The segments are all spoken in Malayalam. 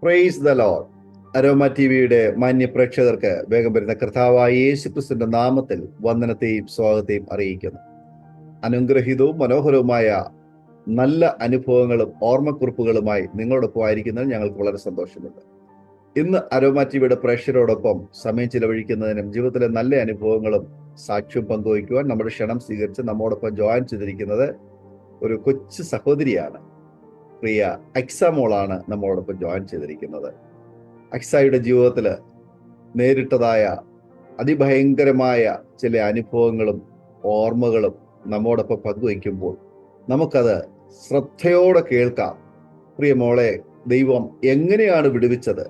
Praise the Lord. അരോമ ടിവിയുടെ മാന്യ പ്രേക്ഷകർക്ക് വേഗം വരുന്ന കർത്താവായ യേശുക്രിസ്തുവിന്റെ നാമത്തിൽ വന്ദനത്തെയും സ്വാഗതത്തെയും അറിയിക്കുന്നു. അനുഗ്രഹീതവും മനോഹരവുമായ നല്ല അനുഭവങ്ങളും ഓർമ്മക്കുറിപ്പുകളുമായി നിങ്ങളോടൊപ്പം ആയിരിക്കുന്നതിൽ ഞങ്ങൾക്ക് വളരെ സന്തോഷമുണ്ട്. ഇന്ന് അരോമ ടിവിയുടെ പ്രേക്ഷകരോടൊപ്പം സമയം ചിലവഴിക്കുന്നതിനും ജീവിതത്തിലെ നല്ല അനുഭവങ്ങളും സാക്ഷ്യവും പങ്കുവയ്ക്കുവാൻ നമ്മുടെ ക്ഷണം സ്വീകരിച്ച് നമ്മോടൊപ്പം ജോയിൻ ചെയ്തിരിക്കുന്നത് ഒരു കൊച്ചു സഹോദരിയാണ്. പ്രിയ അക്സമോളാണ് നമ്മളോടൊപ്പം ജോയിൻ ചെയ്തിരിക്കുന്നത്. അക്സയുടെ ജീവിതത്തിൽ നേരിട്ടതായ അതിഭയങ്കരമായ ചില അനുഭവങ്ങളും ഓർമ്മകളും നമ്മോടൊപ്പം പങ്കുവയ്ക്കുമ്പോൾ നമുക്കത് ശ്രദ്ധയോടെ കേൾക്കാം. പ്രിയ മോളെ, ദൈവം എങ്ങനെയാണ് വിടുവിച്ചത്,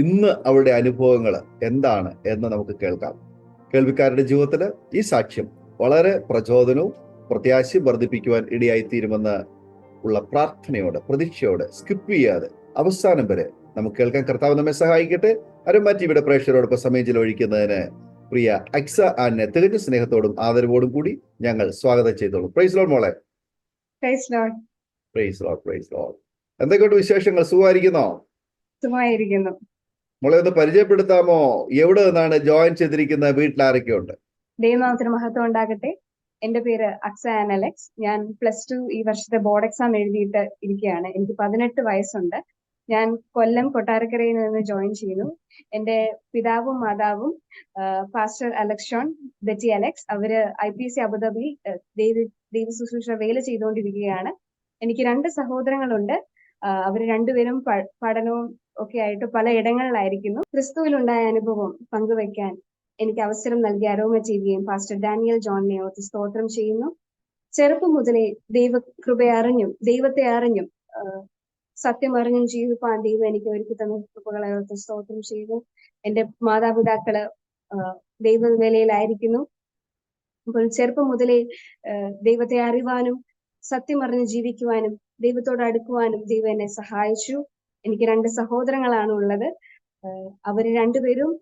ഇന്ന് അവരുടെ അനുഭവങ്ങൾ എന്താണ് എന്ന് നമുക്ക് കേൾക്കാം. കേൾവിക്കാരുടെ ജീവിതത്തിൽ ഈ സാക്ഷ്യം വളരെ പ്രചോദനവും പ്രത്യാശയും വർദ്ധിപ്പിക്കുവാൻ ഇടയായിത്തീരുമെന്ന് ഉള്ള പ്രാർത്ഥനയോടെ, പ്രതീക്ഷയോടെ, സ്കിപ്പ് ചെയ്യാതെ അവസാനം വരെ നമുക്ക് കേൾക്കാൻ കർത്താവ് നമ്മെ സഹായിക്കട്ടെ. അരോമ ടിവിയുടെ പ്രേക്ഷകരോടൊപ്പം സമയം ചിലവഴിക്കുന്നതിന് പ്രിയ അക്സ ആനെ തികഞ്ഞ സ്നേഹത്തോടും ആദരവോടും കൂടി ഞങ്ങൾ സ്വാഗതം ചെയ്തോളൂ. പ്രൈസ് ലോർഡ് മോളെ. Praise Lord. Praise Lord. Praise Lord. എന്തൊക്കെയുണ്ട് വിശേഷങ്ങൾ? സുഖമായിരിക്കുന്നോ? സുഖമായിരിക്കുന്നു. മോളെ ഒന്ന് പരിചയപ്പെടുത്താമോ? എവിടെ നിന്നാണ് ജോയിൻ ചെയ്തിരിക്കുന്നത്? വീട്ടിൽ ആരൊക്കെയുണ്ട്? ദൈവനാമത്തിന് മഹത്വം ഉണ്ടാകട്ടെ. എന്റെ പേര് അക്സ ആൻ അലക്സ്. ഞാൻ +2 ഈ വർഷത്തെ ബോർഡ് എക്സാം എഴുതിയിട്ട് ഇരിക്കുകയാണ്. എനിക്ക് 18 വയസ്സുണ്ട്. ഞാൻ കൊല്ലം കൊട്ടാരക്കരയിൽ നിന്ന് ജോയിൻ ചെയ്യുന്നു. എന്റെ പിതാവും മാതാവും പാസ്റ്റർ അലക്സോൺ ബെറ്റി അലക്സ്, അവര് IPC അബുദാബി ദൈവ ശുശ്രൂഷ വേല ചെയ്തുകൊണ്ടിരിക്കുകയാണ്. എനിക്ക് 2 സഹോദരങ്ങളുണ്ട്. അവർ രണ്ടുപേരും പഠനവും ഒക്കെ ആയിട്ട് പല ഇടങ്ങളിലായിരിക്കുന്നു. ക്രിസ്തുവിലുണ്ടായ അനുഭവം പങ്കുവയ്ക്കാൻ എനിക്ക് അവസരം നൽകി അരോമ ടിവിയും പാസ്റ്റർ ഡാനിയൽ ജോണിനെ ഓർത്ത് സ്തോത്രം ചെയ്യുന്നു. ചെറുപ്പം മുതലേ ദൈവകൃപയെ അറിഞ്ഞും ദൈവത്തെ അറിഞ്ഞും സത്യം അറിഞ്ഞും ജീവിപ്പാൻ ദൈവം എനിക്ക് ഒരുക്കി തന്ന കൃപകളെ ഓർത്ത് സ്തോത്രം ചെയ്യുന്നു. എന്റെ മാതാപിതാക്കള് ദൈവവേലയിലായിരിക്കുന്നു. അപ്പോൾ ചെറുപ്പം മുതലേ ദൈവത്തെ അറിവാനും സത്യം അറിഞ്ഞ് ജീവിക്കുവാനും ദൈവത്തോട് അടുക്കുവാനും ദൈവം എന്നെ സഹായിച്ചു. എനിക്ക് 2 സഹോദരങ്ങളാണ് ഉള്ളത്. അവര് രണ്ടുപേരും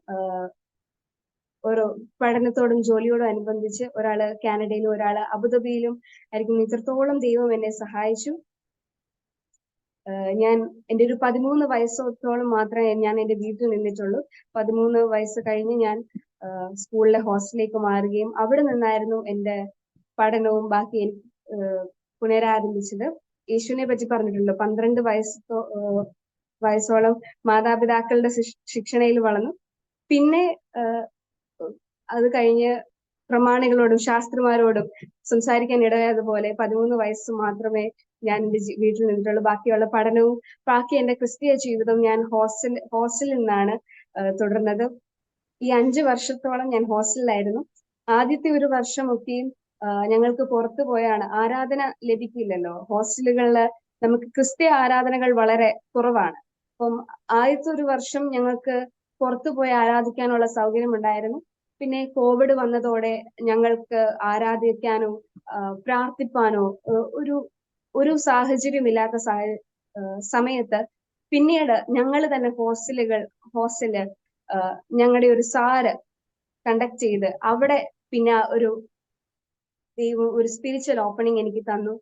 ഓരോ പഠനത്തോടും ജോലിയോടും അനുബന്ധിച്ച് ഒരാള് കാനഡയിലും ഒരാള് അബുദാബിയിലും ആയിരിക്കും. ഇത്രത്തോളം ദൈവം എന്നെ സഹായിച്ചു. ഞാൻ എൻ്റെ ഒരു 13 വയസ്സോളം മാത്രമേ ഞാൻ എൻ്റെ വീട്ടിൽ നിന്നിട്ടുള്ളൂ. 13 വയസ്സ് കഴിഞ്ഞ് ഞാൻ സ്കൂളിലെ ഹോസ്റ്റലിലേക്ക് മാറുകയും അവിടെ നിന്നായിരുന്നു എൻ്റെ പഠനവും ബാക്കി പുനരാരംഭിച്ചത്. യേശുവിനെ പറ്റി പറഞ്ഞിട്ടുണ്ടല്ലോ, 12 വയസ്സോളം മാതാപിതാക്കളുടെ ശിക്ഷണയിൽ വളർന്നു. പിന്നെ അത് കഴിഞ്ഞ് പ്രമാണികളോടും ശാസ്ത്രിമാരോടും സംസാരിക്കാൻ ഇടയായതുപോലെ 13 വയസ്സ് മാത്രമേ ഞാൻ എൻ്റെ വീട്ടിൽ നിന്നിട്ടുള്ളൂ. ബാക്കിയുള്ള പഠനവും ബാക്കി എൻ്റെ ക്രിസ്തീയ ജീവിതവും ഞാൻ ഹോസ്റ്റലിൽ നിന്നാണ് തുടർന്നത്. ഈ 5 വർഷത്തോളം ഞാൻ ഹോസ്റ്റലിലായിരുന്നു. ആദ്യത്തെ ഒരു വർഷമൊക്കെയും ഞങ്ങൾക്ക് പുറത്തു പോയാണ്, ആരാധന ലഭിക്കില്ലല്ലോ ഹോസ്റ്റലുകളില്, നമുക്ക് ക്രിസ്തീയ ആരാധനകൾ വളരെ കുറവാണ്. അപ്പം ആദ്യത്തെ ഒരു വർഷം ഞങ്ങൾക്ക് പുറത്തു പോയി ആരാധിക്കാനുള്ള സൗകര്യം ഉണ്ടായിരുന്നു. പിന്നെ കോവിഡ് വന്നതോടെ ഞങ്ങൾക്ക് ആരാധിക്കാനോ പ്രാർത്ഥിപ്പാനോ ഒരു സാഹചര്യമില്ലാത്ത സമയത്ത് പിന്നീട് ഞങ്ങൾ തന്നെ ഹോസ്റ്റല് ഞങ്ങളുടെ ഒരു സാറ് കണ്ടക്ട് ചെയ്ത് അവിടെ പിന്നെ ദൈവം ഒരു സ്പിരിച്വൽ ഓപ്പണിംഗ് എനിക്ക് തന്നു.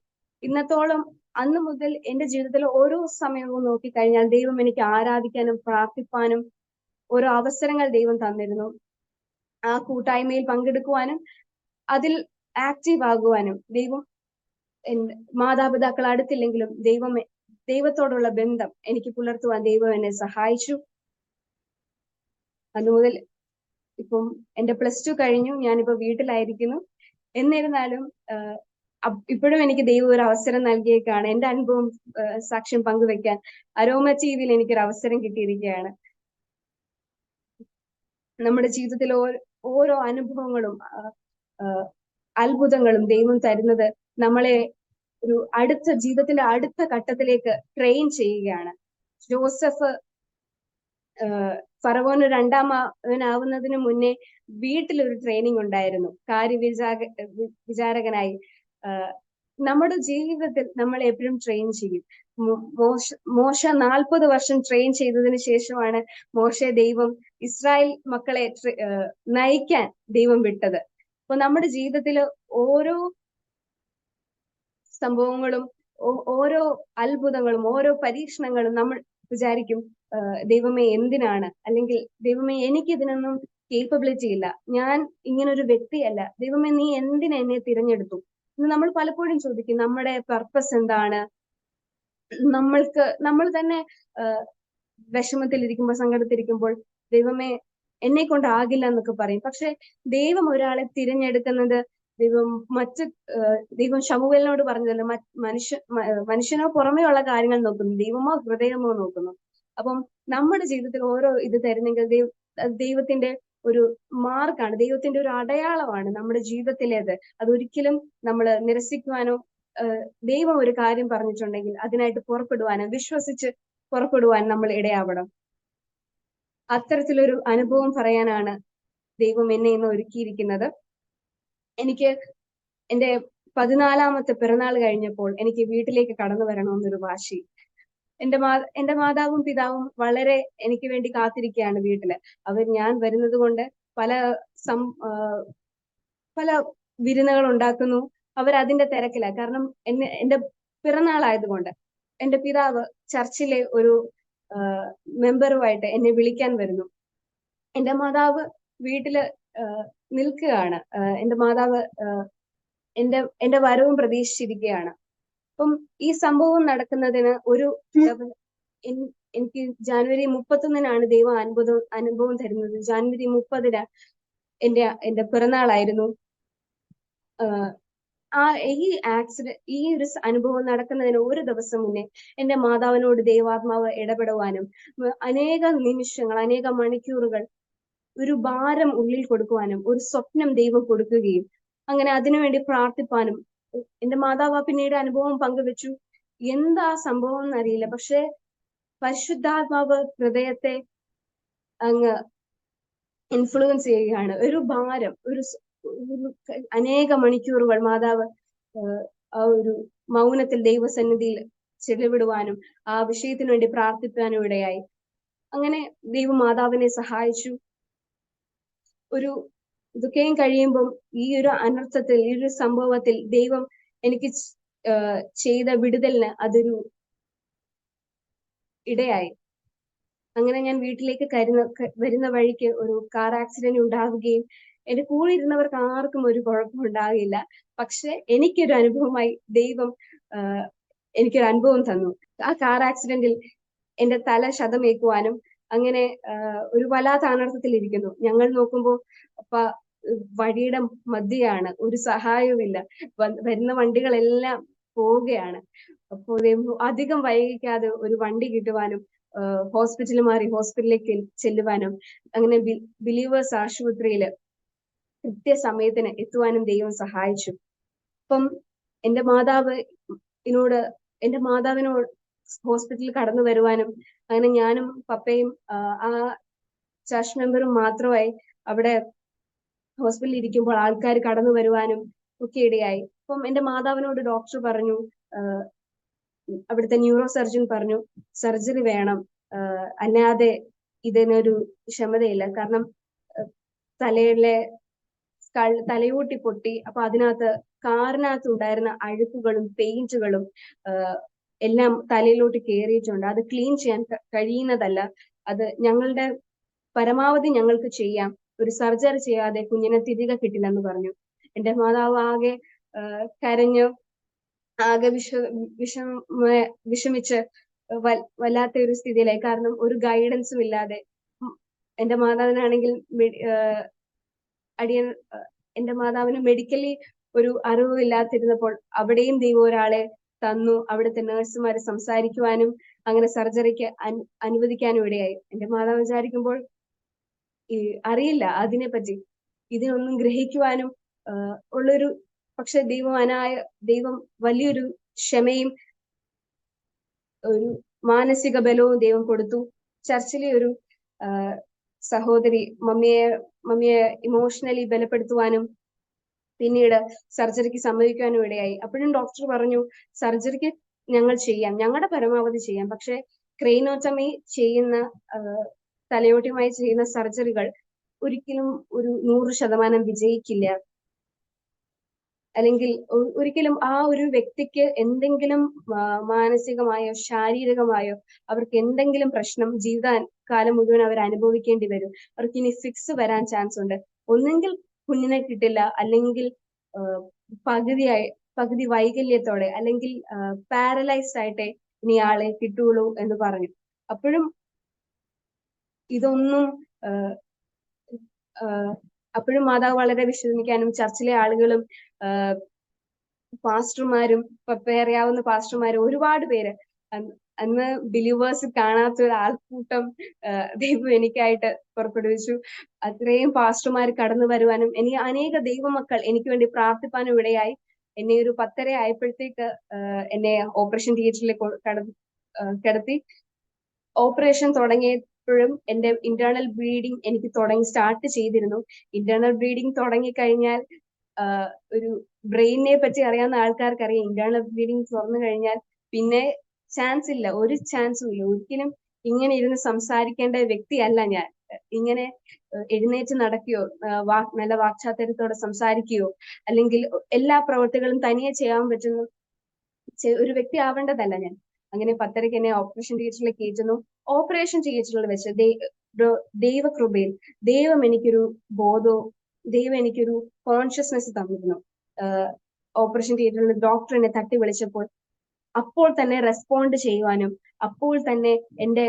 ഇന്നത്തോളം അന്ന് മുതൽ എൻ്റെ ജീവിതത്തിൽ ഓരോ സമയവും നോക്കിക്കഴിഞ്ഞാൽ ദൈവം എനിക്ക് ആരാധിക്കാനും പ്രാർത്ഥിപ്പാനും ഓരോ അവസരങ്ങൾ ദൈവം തന്നിരുന്നു. ആ കൂട്ടായ്മയിൽ പങ്കെടുക്കുവാനും അതിൽ ആക്റ്റീവ് ആകുവാനും ദൈവം, മാതാപിതാക്കൾ അടുത്തില്ലെങ്കിലും ദൈവത്തോടുള്ള ബന്ധം എനിക്ക് പുലർത്തുവാൻ ദൈവം എന്നെ സഹായിച്ചു. അതുമുതൽ ഇപ്പം എൻ്റെ +2 കഴിഞ്ഞു, ഞാനിപ്പോ വീട്ടിലായിരിക്കുന്നു. എന്നിരുന്നാലും ഇപ്പോഴും എനിക്ക് ദൈവം ഒരു അവസരം നൽകിയേക്കാണ്. എൻ്റെ അനുഭവം സാക്ഷ്യം പങ്കുവെക്കാൻ അരോമ ടിവിയിൽ എനിക്കൊരു അവസരം കിട്ടിയിരിക്കുകയാണ്. നമ്മുടെ ജീവിതത്തിൽ ഓരോ അനുഭവങ്ങളും അത്ഭുതങ്ങളും ദൈവം തരുന്നത് നമ്മളെ ഒരു ജീവിതത്തിന്റെ അടുത്ത ഘട്ടത്തിലേക്ക് ട്രെയിൻ ചെയ്യുകയാണ്. ജോസഫ് ഫറവോന് 2ാം മകനാവുന്നതിന് മുന്നേ വീട്ടിലൊരു ട്രെയിനിങ് ഉണ്ടായിരുന്നു, വിചാരകനായി. നമ്മുടെ ജീവിതത്തിൽ നമ്മളെ എപ്പോഴും ട്രെയിൻ ചെയ്യും. മോശ 40 വർഷം ട്രെയിൻ ചെയ്തതിന് ശേഷമാണ് ദൈവം ഇസ്രായേൽ മക്കളെ നയിക്കാൻ ദൈവം വിട്ടത്. അപ്പൊ നമ്മുടെ ജീവിതത്തിൽ ഓരോ സംഭവങ്ങളും ഓരോ അത്ഭുതങ്ങളും ഓരോ പരീക്ഷണങ്ങളും വിചാരിക്കും ദൈവമേ എന്തിനാണ്, അല്ലെങ്കിൽ ദൈവമേ എനിക്ക് ഇതിനൊന്നും കേപ്പബിലിറ്റി ഇല്ല, ഞാൻ ഇങ്ങനൊരു വ്യക്തിയല്ല, ദൈവമേ നീ എന്തിനാ എന്നെ തിരഞ്ഞെടുത്തു എന്ന് നമ്മൾ പലപ്പോഴും ചോദിക്കും. നമ്മുടെ പർപ്പസ് എന്താണ്? നമ്മൾ തന്നെ വിഷമത്തിലിരിക്കുമ്പോൾ, സങ്കടത്തിരിക്കുമ്പോൾ ദൈവമേ എന്നെ കൊണ്ടാകില്ല എന്നൊക്കെ പറയും. പക്ഷെ ദൈവം ഒരാളെ തിരഞ്ഞെടുക്കുന്നത്, ദൈവം ദൈവം ശമൂവേലിനോട് പറഞ്ഞതല്ലോ, മനുഷ്യനോ പുറമേ ഉള്ള കാര്യങ്ങൾ നോക്കുന്നു, ദൈവമോ ഹൃദയമോ നോക്കുന്നു. അപ്പം നമ്മുടെ ജീവിതത്തിൽ ഓരോ ഇത് തരുന്നെങ്കിൽ ദൈവത്തിന്റെ ഒരു മാർക്കാണ്, ദൈവത്തിന്റെ ഒരു അടയാളമാണ് നമ്മുടെ ജീവിതത്തിലേത്. അതൊരിക്കലും നമ്മൾ നിരസിക്കുവാനോ, ദൈവം ഒരു കാര്യം പറഞ്ഞിട്ടുണ്ടെങ്കിൽ അതിനായിട്ട് പുറപ്പെടുവാനും വിശ്വസിച്ച് പുറപ്പെടുവാൻ നമ്മൾ ഇടയാവണം. അത്തരത്തിലൊരു അനുഭവം പറയാനാണ് ദൈവം എന്നെ ഇന്ന് ഒരുക്കിയിരിക്കുന്നത്. എനിക്ക് എന്റെ 14ാമത്തെ പിറന്നാൾ കഴിഞ്ഞപ്പോൾ എനിക്ക് വീട്ടിലേക്ക് കടന്നു വരണമെന്നൊരു വാശി. എന്റെ മാതാവും പിതാവും വളരെ എനിക്ക് വേണ്ടി കാത്തിരിക്കുകയാണ് വീട്ടില്. ഞാൻ വരുന്നത് കൊണ്ട് പല പല വിരുന്നുകൾ ഉണ്ടാക്കുന്നു. അതിന്റെ തിരക്കില. കാരണം എന്റെ പിറന്നാൾ ആയതുകൊണ്ട് എന്റെ പിതാവ് ചർച്ചിലെ ഒരു മെമ്പറുമായിട്ട് എന്നെ വിളിക്കാൻ വരുന്നു. എന്റെ മാതാവ് വീട്ടില് നിൽക്കുകയാണ്. എന്റെ മാതാവ് എന്റെ വരവും പ്രതീക്ഷിച്ചിരിക്കുകയാണ്. അപ്പം ഈ സംഭവം നടക്കുന്നതിന് എനിക്ക് ജാനുവരി 31-നാണ് ദൈവം അനുഭവം തരുന്നത്. ജാനുവരി 30-ന് എന്റെ പിറന്നാളായിരുന്നു. ഈ ഒരു അനുഭവം നടക്കുന്നതിന് ഒരു ദിവസം മുന്നേ എന്റെ മാതാവിനോട് ദൈവാത്മാവ് ഇടപെടുവാനും, അനേക നിമിഷങ്ങൾ, അനേക മണിക്കൂറുകൾ ഒരു ഭാരം ഉള്ളിൽ കൊടുക്കുവാനും, ഒരു സ്വപ്നം ദൈവം കൊടുക്കുകയും അങ്ങനെ അതിനുവേണ്ടി പ്രാർത്ഥിപ്പാനും എന്റെ മാതാവ് പിന്നീട് അനുഭവം പങ്കുവെച്ചു. എന്താ സംഭവം എന്നറിയില്ല, പക്ഷെ പരിശുദ്ധാത്മാവ് ഹൃദയത്തെ അങ്ങ് ഇൻഫ്ലുവൻസ് ചെയ്യുകയാണ്. ഒരു ഭാരം, അനേക മണിക്കൂറുകൾ മാതാവ് ആ ഒരു മൗനത്തിൽ ദൈവസന്നിധിയിൽ ചെലവിടുവാനും ആ വിഷയത്തിന് വേണ്ടി പ്രാർത്ഥിക്കാനും ഇടയായി. അങ്ങനെ ദൈവം മാതാവിനെ സഹായിച്ചു. ഇതൊക്കെയും കഴിയുമ്പം ഈ ഒരു അനർത്ഥത്തിൽ, ഈ ഒരു സംഭവത്തിൽ ദൈവം എനിക്ക് ചെയ്ത വിടുതലിന് അതൊരു ഇടയായി. അങ്ങനെ ഞാൻ വീട്ടിലേക്ക് വരുന്ന വഴിക്ക് ഒരു കാർ ആക്സിഡന്റ് ഉണ്ടാവുകയും എന്റെ കൂടെ ഇരുന്നവർക്ക് ആർക്കും ഒരു കുഴപ്പം ഉണ്ടാകില്ല. പക്ഷെ എനിക്കൊരു അനുഭവമായി ദൈവം എനിക്കൊരു അനുഭവം തന്നു. ആ കാർ ആക്സിഡന്റിൽ എന്റെ തല ക്ഷതമേക്കുവാനും അങ്ങനെ ഒരു വല്ലാത്ത അനർത്ഥത്തിൽ ഇരിക്കുന്നു. ഞങ്ങൾ നോക്കുമ്പോൾ വഴിയുടെ മധ്യയാണ്, ഒരു സഹായവുമില്ല, വരുന്ന വണ്ടികളെല്ലാം പോവുകയാണ്. അപ്പോൾ അധികം വൈകിക്കാതെ ഒരു വണ്ടി കിട്ടുവാനും ഹോസ്പിറ്റലിലേക്ക് ചെല്ലുവാനും അങ്ങനെ ബിലീവേഴ്സ് ആശുപത്രിയില് കൃത്യസമയത്തിന് എത്തുവാനും ദൈവം സഹായിച്ചു. അപ്പം എന്റെ മാതാവിനോട് ഹോസ്പിറ്റലിൽ കടന്നു വരുവാനും, അങ്ങനെ ഞാനും പപ്പയും ആ ചർച്ച് മെമ്പറും മാത്രമായി അവിടെ ഹോസ്പിറ്റലിൽ ഇരിക്കുമ്പോൾ ആൾക്കാർ കടന്നു വരുവാനും ഒക്കെ ഇടയായി. അപ്പം എന്റെ മാതാവിനോട് ഡോക്ടർ പറഞ്ഞു, അവിടുത്തെ ന്യൂറോ സർജൻ പറഞ്ഞു, സർജറി വേണം, അല്ലാതെ ഇതിനൊരു ക്ഷമതയില്ല. കാരണം തലയോട്ടി പൊട്ടി. അപ്പൊ കാറിനകത്ത് ഉണ്ടായിരുന്ന അഴുക്കുകളും പെയിന്റുകളും എല്ലാം തലയിലോട്ട് കയറിയിട്ടുണ്ട്. അത് ക്ലീൻ ചെയ്യാൻ കഴിയുന്നതല്ല. അത് ഞങ്ങളുടെ പരമാവധി ഞങ്ങൾക്ക് ചെയ്യാം, ഒരു സർജറി ചെയ്യാതെ കുഞ്ഞിനെ തിരികെ കിട്ടില്ലെന്ന് പറഞ്ഞു. എന്റെ മാതാവ് ആകെ കരഞ്ഞു, ആകെ വിഷമിച്ച് വല്ലാത്ത ഒരു സ്ഥിതിയിലായി. കാരണം ഒരു ഗൈഡൻസും ഇല്ലാതെ. എന്റെ മാതാവിനാണെങ്കിൽ എന്റെ മാതാവിന് മെഡിക്കലി ഒരു അറിവില്ലാതിരുന്നപ്പോൾ അവിടെയും ദൈവം ഒരാളെ തന്നു. അവിടുത്തെ നഴ്സുമാരെ സംസാരിക്കുവാനും അങ്ങനെ സർജറിക്ക് അനുവദിക്കാനും ഇടയായി. എന്റെ മാതാവ് വിചാരിക്കുമ്പോൾ അറിയില്ല അതിനെപ്പറ്റി, ഇതിനൊന്നും ഗ്രഹിക്കുവാനും ഉള്ളൊരു, പക്ഷെ ദൈവം വലിയൊരു ക്ഷമയും ഒരു മാനസിക ബലവും ദൈവം കൊടുത്തു. ചർച്ചിലെ ഒരു സഹോദരി മമ്മിയെ ഇമോഷണലി ബലപ്പെടുത്തുവാനും പിന്നീട് സർജറിക്ക് സമ്മതിക്കാനും ഇടയായി. അപ്പോഴും ഡോക്ടർ പറഞ്ഞു, സർജറിക്ക് ഞങ്ങൾ ചെയ്യാം, ഞങ്ങളുടെ പരമാവധി ചെയ്യാം, പക്ഷെ ക്രെയിനോട്ടമി ചെയ്യുന്ന തലയോട്ടിയുമായി ചെയ്യുന്ന സർജറികൾ ഒരിക്കലും ഒരു 100% വിജയിക്കില്ല അല്ലെങ്കിൽ ഒരിക്കലും ആ ഒരു വ്യക്തിക്ക് എന്തെങ്കിലും മാനസികമായോ ശാരീരികമായോ അവർക്ക് എന്തെങ്കിലും പ്രശ്നം ജീവിതകാലം മുഴുവൻ അവർ അനുഭവിക്കേണ്ടി വരും. അവർക്ക് ഇനി ഫിക്സ് വരാൻ ചാൻസ് ഉണ്ട്. ഒന്നെങ്കിൽ കുഞ്ഞിനെ കിട്ടില്ല, അല്ലെങ്കിൽ പകുതി വൈകല്യത്തോടെ, അല്ലെങ്കിൽ പാരലൈസ്ഡ് ആയിട്ടേ ഇനി ആളെ കിട്ടുള്ളൂ എന്ന് പറഞ്ഞു. അപ്പോഴും ഇതൊന്നും അപ്പോഴും മാതാവ് വളരെ വിഷമിക്കാനും ചർച്ചിലെ ആളുകളും പാസ്റ്റർമാരും, അറിയാവുന്ന പാസ്റ്റർമാരും ഒരുപാട് പേര്, അന്ന് ബിലീവേഴ്സ് കാണാത്ത ഒരു ആൾക്കൂട്ടം ദൈവം എനിക്കായിട്ട് പുറപ്പെടുവിച്ചു. അത്രയും പാസ്റ്റർമാർ കടന്നു വരുവാനും അനേക ദൈവമക്കൾ എനിക്ക് വേണ്ടി പ്രാർത്ഥിപ്പാനും ഇടയായി. എന്നെ ഒരു 10:30 ആയപ്പോഴത്തേക്ക് എന്നെ ഓപ്പറേഷൻ തിയേറ്ററിലേക്ക് കിടത്തി. ഓപ്പറേഷൻ തുടങ്ങിയപ്പോഴും എന്റെ ഇന്റേണൽ ബ്ലീഡിങ് എനിക്ക് സ്റ്റാർട്ട് ചെയ്തിരുന്നു. ഇന്റേണൽ ബ്ലീഡിങ് തുടങ്ങിക്കഴിഞ്ഞാൽ ഒരു ബ്രെയിനിനെ പറ്റി അറിയാവുന്ന ആൾക്കാർക്ക് അറിയാം, ഇന്റേണൽ ബ്ലീഡിങ് തുറന്നു കഴിഞ്ഞാൽ പിന്നെ ചാൻസ് ഇല്ല, ഒരു ചാൻസും ഇല്ല. ഒരിക്കലും ഇങ്ങനെ ഇരുന്ന് സംസാരിക്കേണ്ട വ്യക്തിയല്ല ഞാൻ. ഇങ്ങനെ എഴുന്നേറ്റ് നടക്കുകയോ നല്ല വാക്ചാതുര്യത്തോടെ സംസാരിക്കുകയോ അല്ലെങ്കിൽ എല്ലാ പ്രവൃത്തികളും തനിയെ ചെയ്യാൻ പറ്റുന്ന ഒരു വ്യക്തി ആവേണ്ടതല്ല ഞാൻ. അങ്ങനെ 10:30 എന്നെ ഓപ്പറേഷൻ തിയേറ്ററിലേക്ക് കയറ്റുന്നു. ഓപ്പറേഷൻ തിയേറ്ററിൽ വെച്ച് ദൈവകൃപയിൽ ദൈവം എനിക്കൊരു ബോധവും ദൈവം എനിക്കൊരു കോൺഷ്യസ്നെസ് തന്നിരുന്നു. ഓപ്പറേഷൻ തിയേറ്ററിൽ ഡോക്ടർ എന്നെ തട്ടി വിളിച്ചപ്പോൾ അപ്പോൾ തന്നെ റെസ്പോണ്ട് ചെയ്യുവാനും അപ്പോൾ തന്നെ എന്റെ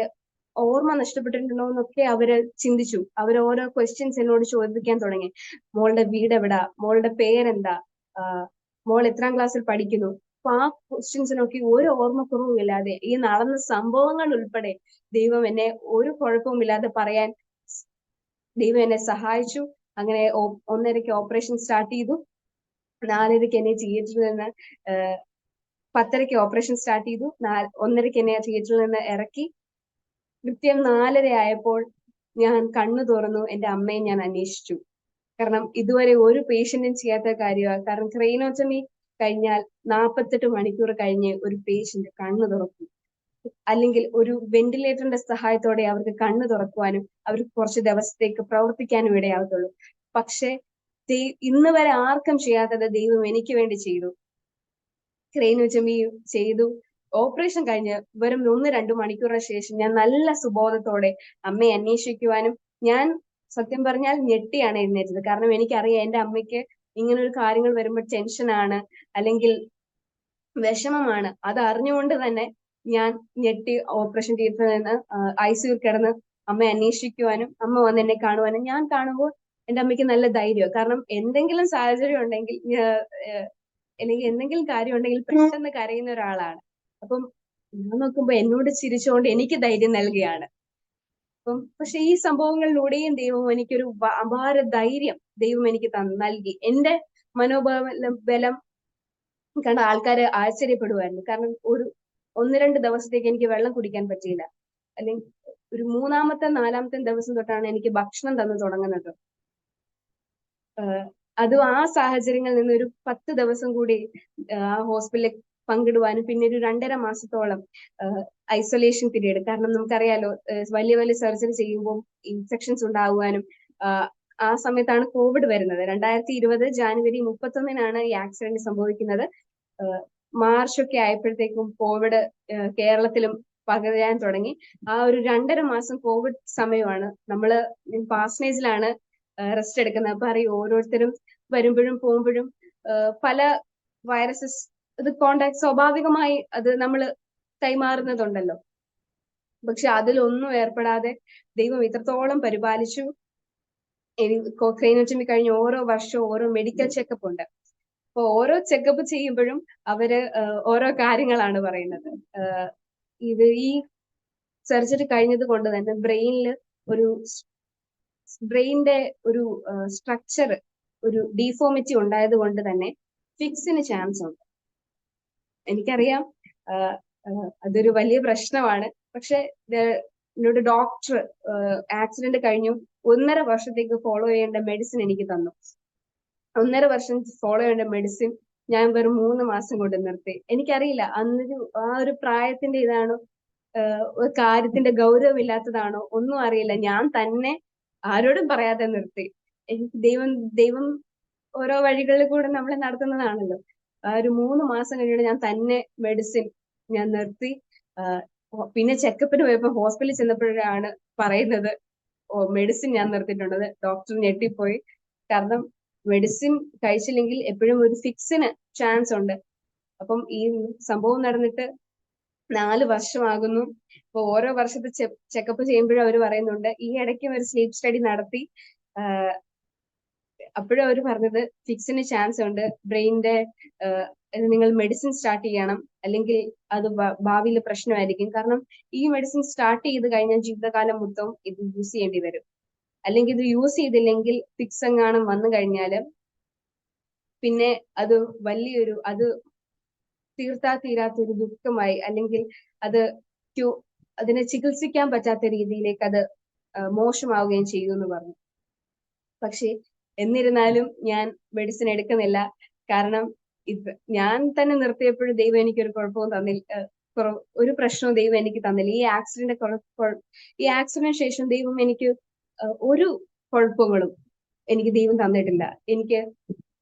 ഓർമ്മ നഷ്ടപ്പെട്ടിട്ടുണ്ടോ എന്നൊക്കെ അവര് ചിന്തിച്ചു. അവർ ഓരോ ക്വസ്റ്റ്യൻസ് എന്നോട് ചോദിക്കാൻ തുടങ്ങി. മോളുടെ വീട് എവിടാ, മോളുടെ പേരെന്താ, മോൾ എത്രാം ക്ലാസ്സിൽ പഠിക്കുന്നു. അപ്പൊ ആ ക്വസ്റ്റ്യൻസിനൊക്കെ ഒരു ഓർമ്മക്കുറവും ഇല്ലാതെ ഈ നടന്ന സംഭവങ്ങൾ ഉൾപ്പെടെ ദൈവം എന്നെ ഒരു കുഴപ്പവും ഇല്ലാതെ പറയാൻ ദൈവം എന്നെ സഹായിച്ചു. അങ്ങനെ 1:30 ഓപ്പറേഷൻ സ്റ്റാർട്ട് ചെയ്തു. 4:30 എന്നെ തിയേറ്ററിൽ നിന്ന് 10:30 ഓപ്പറേഷൻ സ്റ്റാർട്ട് ചെയ്തു. 1:30 എന്നെ തിയേറ്ററിൽ നിന്ന് ഇറക്കി. കൃത്യം 4:30 ആയപ്പോൾ ഞാൻ കണ്ണു തുറന്നു. എന്റെ അമ്മയെ ഞാൻ അന്വേഷിച്ചു. കാരണം ഇതുവരെ ഒരു പേഷ്യന്റും ചെയ്യാത്ത കാര്യമാണ്. കാരണം ക്രൈനോട്ടമി കഴിഞ്ഞാൽ 48 മണിക്കൂർ കഴിഞ്ഞ് ഒരു പേഷ്യന്റ് കണ്ണു തുറക്കും. അല്ലെങ്കിൽ ഒരു വെന്റിലേറ്ററിന്റെ സഹായത്തോടെ അവർക്ക് കണ്ണു തുറക്കുവാനും അവർക്ക് കുറച്ച് ദിവസത്തേക്ക് പ്രവർത്തിക്കാനും ഇടയാവത്തുള്ളൂ. പക്ഷെ ഇന്ന് വരെ ആർക്കും ചെയ്യാത്തത് ദൈവം എനിക്ക് വേണ്ടി ചെയ്തു. ക്രൈനോട്ടമി ചെയ്തു. ഓപ്പറേഷൻ കഴിഞ്ഞ് വെറും 1-2 മണിക്കൂറിന് ശേഷം ഞാൻ നല്ല സുബോധത്തോടെ അമ്മയെ അന്വേഷിക്കുവാനും, ഞാൻ സത്യം പറഞ്ഞാൽ ഞെട്ടിയാണ് എഴുന്നേറ്റത്. കാരണം എനിക്കറിയാം എന്റെ അമ്മയ്ക്ക് ഇങ്ങനെ ഒരു കാര്യങ്ങൾ വരുമ്പോൾ ടെൻഷനാണ്, അല്ലെങ്കിൽ വിഷമമാണ്. അത് അറിഞ്ഞുകൊണ്ട് തന്നെ ഞാൻ ഞെട്ടി ഓപ്പറേഷൻ തിയേറ്ററിൽ നിന്ന് ICU കിടന്ന് അമ്മയെ അന്വേഷിക്കുവാനും അമ്മ വന്ന് എന്നെ കാണുവാനും, ഞാൻ കാണുമ്പോൾ എന്റെ അമ്മയ്ക്ക് നല്ല ധൈര്യം. കാരണം എന്തെങ്കിലും സാഹചര്യം ഉണ്ടെങ്കിൽ അല്ലെങ്കിൽ എന്തെങ്കിലും കാര്യം ഉണ്ടെങ്കിൽ പെട്ടെന്ന് കരയുന്ന ഒരാളാണ്. അപ്പം ഞാൻ നോക്കുമ്പോ എന്നോട് ചിരിച്ചുകൊണ്ട് എനിക്ക് ധൈര്യം നൽകുകയാണ്. അപ്പം പക്ഷെ ഈ സംഭവങ്ങളിലൂടെയും ദൈവം എനിക്കൊരു അപാര ധൈര്യം ദൈവം എനിക്ക് നൽകി. എന്റെ മനോബലം കണ്ട ആൾക്കാര് ആശ്ചര്യപ്പെടുമായിരുന്നു. കാരണം 1-2 ദിവസത്തേക്ക് എനിക്ക് വെള്ളം കുടിക്കാൻ പറ്റിയില്ല. അല്ലെങ്കിൽ ഒരു 3-4 ദിവസം തൊട്ടാണ് എനിക്ക് ഭക്ഷണം തന്നു തുടങ്ങുന്നത്. അതും ആ സാഹചര്യങ്ങളിൽ നിന്ന് ഒരു 10 ദിവസം കൂടി ആ ഹോസ്പിറ്റലിൽ പങ്കിടുവാനും പിന്നെ ഒരു 2.5 മാസത്തോളം ഐസൊലേഷൻ പീരീഡ്. കാരണം നമുക്കറിയാലോ വലിയ വലിയ സർജറി ചെയ്യുമ്പോൾ ഇൻഫെക്ഷൻസ് ഉണ്ടാകുവാനും ആ സമയത്താണ് കോവിഡ് വരുന്നത്. 2020 ജാനുവരി 31 ഈ ആക്സിഡന്റ് സംഭവിക്കുന്നത്. മാർച്ച് ഒക്കെ ആയപ്പോഴത്തേക്കും കോവിഡ് കേരളത്തിലും പകരാൻ തുടങ്ങി. ആ ഒരു 2.5 മാസം കോവിഡ് സമയമാണ്. നമ്മള് പാസ്നേജിലാണ് റെസ്റ്റ് എടുക്കുന്നത്. അപ്പൊ അറിയും ഓരോരുത്തരും വരുമ്പോഴും പോകുമ്പോഴും പല വൈറസസ് അത് കോണ്ടാക്ട് സ്വാഭാവികമായി അത് നമ്മൾ കൈമാറുന്നതുണ്ടല്ലോ. പക്ഷെ അതിലൊന്നും ഏർപ്പെടാതെ ദൈവം ഇത്രത്തോളം പരിപാലിച്ചു. ക്രൈനോട്ടമി കഴിഞ്ഞ് ഓരോ വർഷവും ഓരോ മെഡിക്കൽ ചെക്കപ്പ് ഉണ്ട്. അപ്പൊ ഓരോ ചെക്കപ്പ് ചെയ്യുമ്പോഴും അവര് ഓരോ കാര്യങ്ങളാണ് പറയുന്നത്. ഇത് ഈ സർജറി കഴിഞ്ഞത് കൊണ്ട് തന്നെ ബ്രെയിനിന്റെ ഒരു സ്ട്രക്ചർ ഒരു ഡീഫോമിറ്റി ഉണ്ടായത് കൊണ്ട് തന്നെ ഫിക്സിന് ചാൻസ് ഉണ്ട്. എനിക്കറിയാം അതൊരു വലിയ പ്രശ്നമാണ്. പക്ഷെ എന്നോട് ഡോക്ടർ ആക്സിഡന്റ് കഴിഞ്ഞു 1.5 വർഷത്തേക്ക് ഫോളോ ചെയ്യേണ്ട മെഡിസിൻ എനിക്ക് തന്നു. 1.5 വർഷം ഫോളോ ചെയ്യേണ്ട മെഡിസിൻ ഞാൻ വെറും 3 മാസം കൊണ്ട് നിർത്തി. എനിക്കറിയില്ല ആ ഒരു പ്രായത്തിന്റെ ഇതാണോ, കാര്യത്തിന്റെ ഗൗരവമില്ലാത്തതാണോ, ഒന്നും അറിയില്ല. ഞാൻ തന്നെ ആരോടും പറയാതെ നിർത്തി. എനിക്ക് ദൈവം ഓരോ വഴികളിൽ കൂടെ നമ്മളെ നടത്തുന്നതാണല്ലോ. ആ ഒരു 3 മാസം കഴിഞ്ഞിട്ട് ഞാൻ തന്നെ മെഡിസിൻ ഞാൻ നിർത്തി. പിന്നെ ചെക്കപ്പിന് പോയപ്പോ ഹോസ്പിറ്റലിൽ ചെന്നപ്പോഴാണ് പറയുന്നത്, മെഡിസിൻ ഞാൻ നിർത്തിയിട്ടുള്ളത്. ഡോക്ടർ ഞെട്ടിപ്പോയി. കാരണം മെഡിസിൻ കഴിച്ചില്ലെങ്കിൽ എപ്പോഴും ഒരു ഫിക്സിന് ചാൻസ് ഉണ്ട്. അപ്പം ഈ സംഭവം നടന്നിട്ട് 4 വർഷമാകുന്നു. അപ്പൊ ഓരോ വർഷത്തെ ചെക്കപ്പ് ചെയ്യുമ്പോഴും അവർ പറയുന്നുണ്ട്, ഈ ഇടയ്ക്ക് ഒരു സ്ലീപ്പ് സ്റ്റഡി നടത്തി. അപ്പോഴും അവർ പറഞ്ഞത് ഫിക്സിന് ചാൻസ് ഉണ്ട്, ബ്രെയിനിന്റെ നിങ്ങൾ മെഡിസിൻ സ്റ്റാർട്ട് ചെയ്യണം, അല്ലെങ്കിൽ അത് ഭാവിയിൽ പ്രശ്നമായിരിക്കും. കാരണം ഈ മെഡിസിൻ സ്റ്റാർട്ട് ചെയ്ത് കഴിഞ്ഞാൽ ജീവിതകാലം മൊത്തം ഇത് യൂസ് ചെയ്യേണ്ടി വരും. അല്ലെങ്കിൽ ഇത് യൂസ് ചെയ്തില്ലെങ്കിൽ ഫിക്സ് എങ്ങാനും വന്നു കഴിഞ്ഞാല് പിന്നെ അത് വലിയൊരു, അത് തീരാത്തൊരു ദുഃഖമായി, അല്ലെങ്കിൽ അത് അതിനെ ചികിത്സിക്കാൻ പറ്റാത്ത രീതിയിലേക്ക് അത് മോശമാവുകയും ചെയ്തു എന്ന് പറഞ്ഞു. പക്ഷെ എന്നിരുന്നാലും ഞാൻ മെഡിസിൻ എടുക്കുന്നില്ല. കാരണം ഞാൻ തന്നെ നിർത്തിയപ്പോഴും ദൈവം എനിക്കൊരു കുഴപ്പവും തന്നില്ല, ഒരു പ്രശ്നവും ദൈവം എനിക്ക് തന്നില്ല. ഈ ആക്സിഡന്റിന് ശേഷം ദൈവം എനിക്ക് ഒരു കുഴപ്പങ്ങളും എനിക്ക് ദൈവം തന്നിട്ടില്ല. എനിക്ക്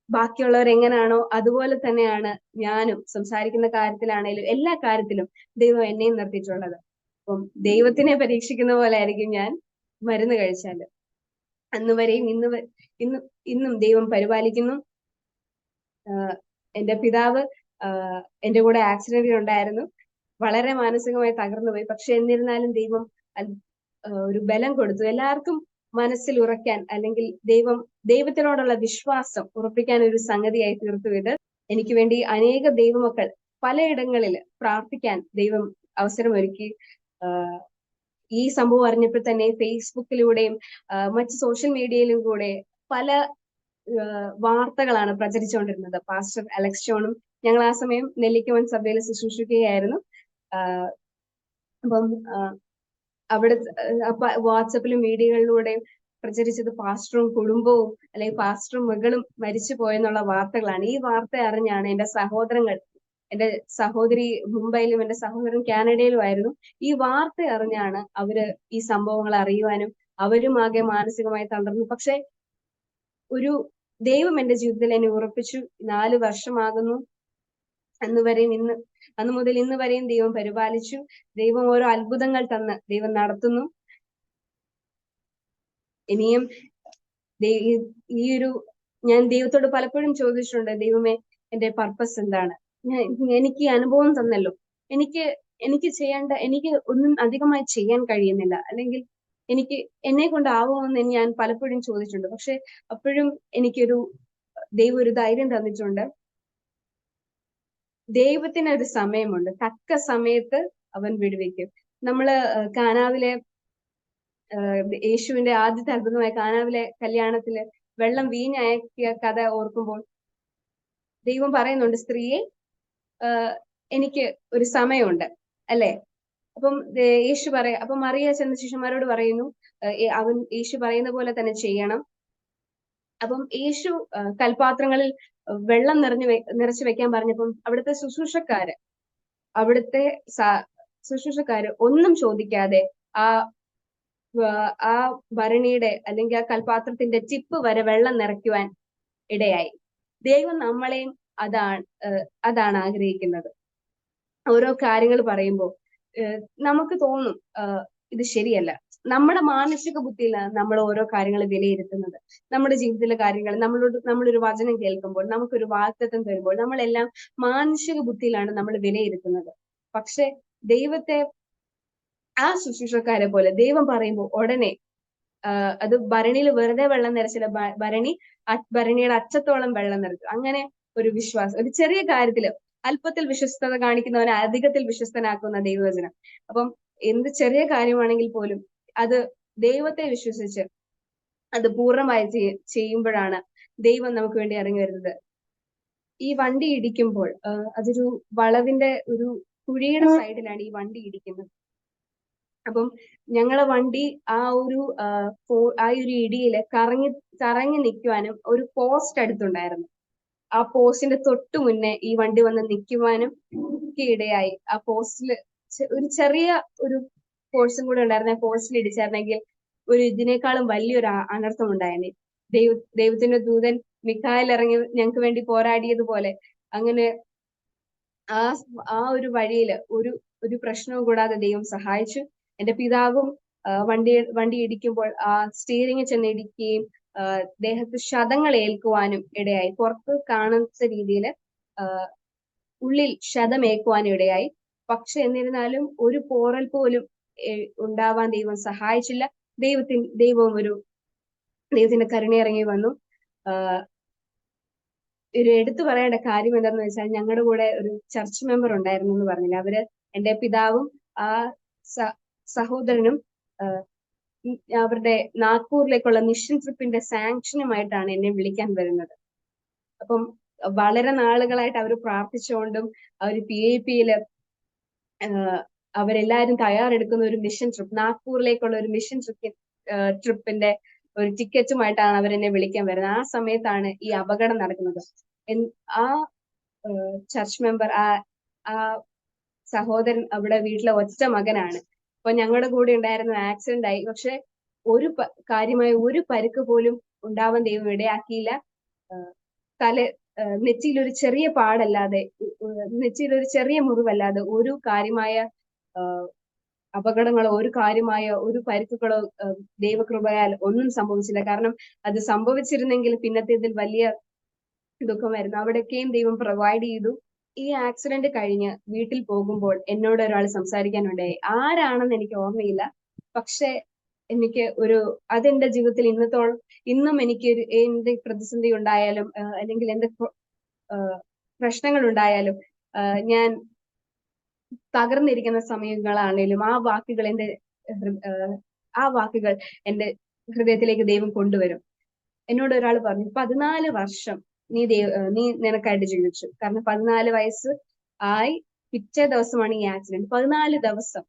ബാക്കിയുള്ളവർ എങ്ങനെയാണോ അതുപോലെ തന്നെയാണ് ഞാനും. സംസാരിക്കുന്ന കാര്യത്തിലാണേലും എല്ലാ കാര്യത്തിലും ദൈവം എന്നെയും നിർത്തിയിട്ടുള്ളത്. അപ്പം ദൈവത്തിനെ പരീക്ഷിക്കുന്ന പോലെ ആയിരിക്കും ഞാൻ മരുന്ന് കഴിച്ചാല്. അന്ന് വരെയും ഇന്നും ദൈവം പരിപാലിക്കുന്നു. എന്റെ പിതാവ് എന്റെ കൂടെ ആക്സിഡന്റിൽ ഉണ്ടായിരുന്നു. വളരെ മാനസികമായി തകർന്നു പോയി. പക്ഷെ എന്നിരുന്നാലും ദൈവം ഒരു ബലം കൊടുത്തു. എല്ലാവർക്കും മനസ്സിൽ ഉറക്കാൻ, അല്ലെങ്കിൽ ദൈവത്തിനോടുള്ള വിശ്വാസം ഉറപ്പിക്കാൻ ഒരു സംഗതിയായി തീർത്തു ഇത്. എനിക്ക് വേണ്ടി അനേക ദൈവമക്കൾ പലയിടങ്ങളിൽ പ്രാർത്ഥിക്കാൻ ദൈവം അവസരമൊരുക്കി. ഈ സംഭവം അറിഞ്ഞപ്പോൾ തന്നെ ഫേസ്ബുക്കിലൂടെയും മറ്റ് സോഷ്യൽ മീഡിയയിലും കൂടെ പല വാർത്തകളാണ് പ്രചരിച്ചുകൊണ്ടിരുന്നത്. പാസ്റ്റർ അലക്സ് ജോണും ഞങ്ങൾ ആ സമയം നെല്ലിക്കവൻ സഭയിൽ ശുശ്രൂഷിക്കുകയായിരുന്നു. അപ്പം അവിടെ വാട്സപ്പിലും മീഡിയകളിലൂടെയും പ്രചരിച്ചത് പാസ്റ്ററും കുടുംബവും, അല്ലെങ്കിൽ പാസ്റ്ററും മകളും മരിച്ചു പോയെന്നുള്ള വാർത്തകളാണ്. ഈ വാർത്ത അറിഞ്ഞാണ് എന്റെ സഹോദരങ്ങൾ, എന്റെ സഹോദരി മുംബൈയിലും എന്റെ സഹോദരൻ കാനഡയിലും ആയിരുന്നു. ഈ വാർത്ത അറിഞ്ഞാണ് അവര് ഈ സംഭവങ്ങൾ അറിയുവാനും അവരും ആകെ മാനസികമായി തളർന്നു. പക്ഷെ ഒരു ദൈവം എന്റെ ജീവിതത്തിൽ എന്നെ ഉറപ്പിച്ചു. 4 വർഷമാകുന്നു. അന്ന് മുതൽ ഇന്ന് വരെയും ദൈവം പരിപാലിച്ചു. ദൈവം ഓരോ അത്ഭുതങ്ങൾ തന്ന് ദൈവം നടത്തുന്നു. ഇനിയും ഞാൻ ദൈവത്തോട് പലപ്പോഴും ചോദിച്ചിട്ടുണ്ട്, ദൈവമേ എന്റെ പർപ്പസ് എന്താണ്? എനിക്ക് ഈ അനുഭവം തന്നല്ലോ, എനിക്ക് ഒന്നും അധികമായി ചെയ്യാൻ കഴിയുന്നില്ല, അല്ലെങ്കിൽ എന്നെ കൊണ്ടാവുമെന്ന് ഞാൻ പലപ്പോഴും ചോദിച്ചിട്ടുണ്ട്. പക്ഷെ അപ്പോഴും ദൈവം ഒരു ധൈര്യം തന്നിട്ടുണ്ട്. ദൈവത്തിന് ഒരു സമയമുണ്ട്, തക്ക സമയത്ത് അവൻ വിടുവിക്കും. നമ്മള് കാനാവിലെ യേശുവിന്റെ ആദ്യത്തെ അത്ഭുതമായ കാനാവിലെ കല്യാണത്തില് വെള്ളം വീഞ്ഞാക്കിയ കഥ ഓർക്കുമ്പോൾ ദൈവം പറയുന്നുണ്ട്, സ്ത്രീയെ എനിക്ക് ഒരു സമയമുണ്ട്, അല്ലെ? അപ്പം അപ്പം മറിയ ചെന്ന ശിഷ്യന്മാരോട് പറയുന്നു, യേശു പറയുന്ന പോലെ തന്നെ ചെയ്യണം. അപ്പം യേശു കൽപാത്രങ്ങളിൽ വെള്ളം നിറച്ചു വെക്കാൻ പറഞ്ഞപ്പം അവിടുത്തെ ശുശ്രൂഷക്കാര് ഒന്നും ചോദിക്കാതെ ആ ഭരണിയുടെ, അല്ലെങ്കിൽ ആ കൽപാത്രത്തിന്റെ ടിപ്പ് വരെ വെള്ളം നിറയ്ക്കുവാൻ ഇടയായി. ദൈവം നമ്മളെയും അതാണ് ആഗ്രഹിക്കുന്നത്. ഓരോ കാര്യങ്ങൾ പറയുമ്പോൾ നമുക്ക് തോന്നും ഇത് ശരിയല്ല. നമ്മുടെ മാനസിക ബുദ്ധിയിലാണ് നമ്മൾ ഓരോ കാര്യങ്ങൾ വിലയിരുത്തുന്നത്. നമ്മുടെ ജീവിതത്തിലെ കാര്യങ്ങൾ നമ്മളൊരു വചനം കേൾക്കുമ്പോൾ, നമുക്കൊരു വാഗ്ദത്തം തരുമ്പോൾ നമ്മളെല്ലാം മാനുഷിക ബുദ്ധിയിലാണ് നമ്മൾ വിലയിരുത്തുന്നത്. പക്ഷെ ദൈവത്തെ ആ ശുശ്രൂഷക്കാരെ പോലെ ദൈവം പറയുമ്പോൾ ഉടനെ അത് ഭരണിയിൽ വെറുതെ വെള്ളം നിറച്ചില്ല, ഭരണിയുടെ അറ്റത്തോളം വെള്ളം നിറച്ചു. അങ്ങനെ ഒരു വിശ്വാസം, ഒരു ചെറിയ കാര്യത്തില് അല്പത്തിൽ വിശ്വസ്തത കാണിക്കുന്നവനെ അധികത്തിൽ വിശ്വസ്തനാക്കുന്ന ദൈവവചനം. അപ്പം എന്ത് ചെറിയ കാര്യമാണെങ്കിൽ പോലും അത് ദൈവത്തെ വിശ്വസിച്ച് അത് പൂർണ്ണമായി ചെയ്യുമ്പോഴാണ് ദൈവം നമുക്ക് വേണ്ടി ഇറങ്ങി വരുന്നത്. ഈ വണ്ടി ഇടിക്കുമ്പോൾ അതൊരു വളവിന്റെ ഒരു കുഴിയുടെ സൈഡിലാണ് ഈ വണ്ടി ഇടിക്കുന്നത്. അപ്പം ഞങ്ങളെ വണ്ടി ആ ഒരു ഇടിയില് കറങ്ങി നിൽക്കുവാനും ഒരു പോസ്റ്റ് അടുത്തുണ്ടായിരുന്നു. ആ പോസ്റ്റിന്റെ തൊട്ടു മുന്നേ ഈ വണ്ടി വന്ന് നിൽക്കുവാനും ഇടയായി. ആ പോസ്റ്റില് ഒരു ചെറിയ ഒരു പോർഷൻ കൂടെ ഉണ്ടായിരുന്നു. ആ പോസ്റ്റിൽ ഇടിച്ചായിരുന്നെങ്കിൽ ഇതിനേക്കാളും വലിയൊരു അനർത്ഥം ഉണ്ടായേനെ. ദൈവത്തിന്റെ ദൂതൻ മിഖായിൽ ഇറങ്ങി ഞങ്ങൾക്ക് വേണ്ടി പോരാടിയതുപോലെ അങ്ങനെ ആ ആ ഒരു വഴിയിൽ ഒരു പ്രശ്നവും കൂടാതെ ദൈവം സഹായിച്ചു. എന്റെ പിതാവും വണ്ടി ഇടിക്കുമ്പോൾ ആ സ്റ്റീറിംഗിൽ ചെന്ന് ഇടിക്കുകയും ദേഹത്ത് ക്ഷതങ്ങൾ ഏൽക്കുവാനും ഇടയായി. പുറത്ത് കാണാത്ത രീതിയിൽ ഉള്ളിൽ ക്ഷതമേക്കുവാനും ഇടയായി. പക്ഷെ എന്നിരുന്നാലും ഒരു പോറൽ പോലും ഉണ്ടാവാൻ ദൈവം സഹായിച്ചില്ല. ദൈവത്തിന്റെ കരുണയിറങ്ങി വന്നു. ഒരു എടുത്തു പറയേണ്ട കാര്യം എന്താണെന്ന് വെച്ചാൽ, ഞങ്ങളുടെ കൂടെ ഒരു ചർച്ച് മെമ്പർ ഉണ്ടായിരുന്നു എന്ന് പറഞ്ഞില്ല. അവര് എന്റെ പിതാവും ആ സഹോദരനും അവരുടെ നാഗ്പൂരിലേക്കുള്ള മിഷൻ ട്രിപ്പിന്റെ സാങ്ഷനുമായിട്ടാണ് എന്നെ വിളിക്കാൻ വരുന്നത്. അപ്പം വളരെ നാളുകളായിട്ട് അവർ പ്രാർത്ഥിച്ചുകൊണ്ടും അവർ PIPയില് അവരെല്ലാരും തയ്യാറെടുക്കുന്ന ഒരു മിഷൻ ട്രിപ്പ്, നാഗ്പൂരിലേക്കുള്ള ഒരു മിഷൻ ട്രിപ്പിന്റെ ഒരു ടിക്കറ്റുമായിട്ടാണ് അവരെന്നെ വിളിക്കാൻ വരുന്നത്. ആ സമയത്താണ് ഈ അപകടം നടക്കുന്നത്. ആ ചർച്ച് മെമ്പർ, ആ സഹോദരൻ അവിടെ വീട്ടിലെ ഒറ്റ മകനാണ്. അപ്പൊ ഞങ്ങളുടെ കൂടെ ഉണ്ടായിരുന്ന ആക്സിഡന്റ് ആയി. പക്ഷെ കാര്യമായ ഒരു പരുക്ക് പോലും ഉണ്ടാവാൻ ദൈവം ഇടയാക്കിയില്ല. നെറ്റിയിൽ ഒരു ചെറിയ പാടല്ലാതെ, നെറ്റിയിൽ ഒരു ചെറിയ മുറിവല്ലാതെ ഒരു കാര്യമായ അപകടങ്ങളോ ഒരു പരുക്കുകളോ ദൈവകൃപയാൽ ഒന്നും സംഭവിച്ചില്ല. കാരണം അത് സംഭവിച്ചിരുന്നെങ്കിൽ പിന്നത്തേതിൽ വലിയ ദുഃഖമായിരുന്നു. അവിടെയൊക്കെയും ദൈവം പ്രൊവൈഡ് ചെയ്തു. ഈ ആക്സിഡന്റ് കഴിഞ്ഞ് വീട്ടിൽ പോകുമ്പോൾ എന്നോട് ഒരാൾ സംസാരിക്കാനുണ്ടായി. ആരാണെന്ന് എനിക്ക് ഓർമ്മയില്ല. പക്ഷെ എനിക്ക് അതെന്റെ ജീവിതത്തിൽ ഇന്നും എനിക്ക് എന്ത് പ്രതിസന്ധി ഉണ്ടായാലും അല്ലെങ്കിൽ എന്ത് പ്രശ്നങ്ങൾ ഉണ്ടായാലും ഞാൻ തകർന്നിരിക്കുന്ന സമയങ്ങളാണേലും ആ വാക്കുകൾ എന്റെ ഹൃദയത്തിലേക്ക് ദൈവം കൊണ്ടുവരും. എന്നോട് ഒരാൾ പറഞ്ഞു, 14 വർഷം നീ നിനക്കായിട്ട് ജീവിച്ചു. കാരണം 14 വയസ്സ് ആയി പിറ്റേ ദിവസമാണ് ഈ ആക്സിഡന്റ്. 14 ദിവസം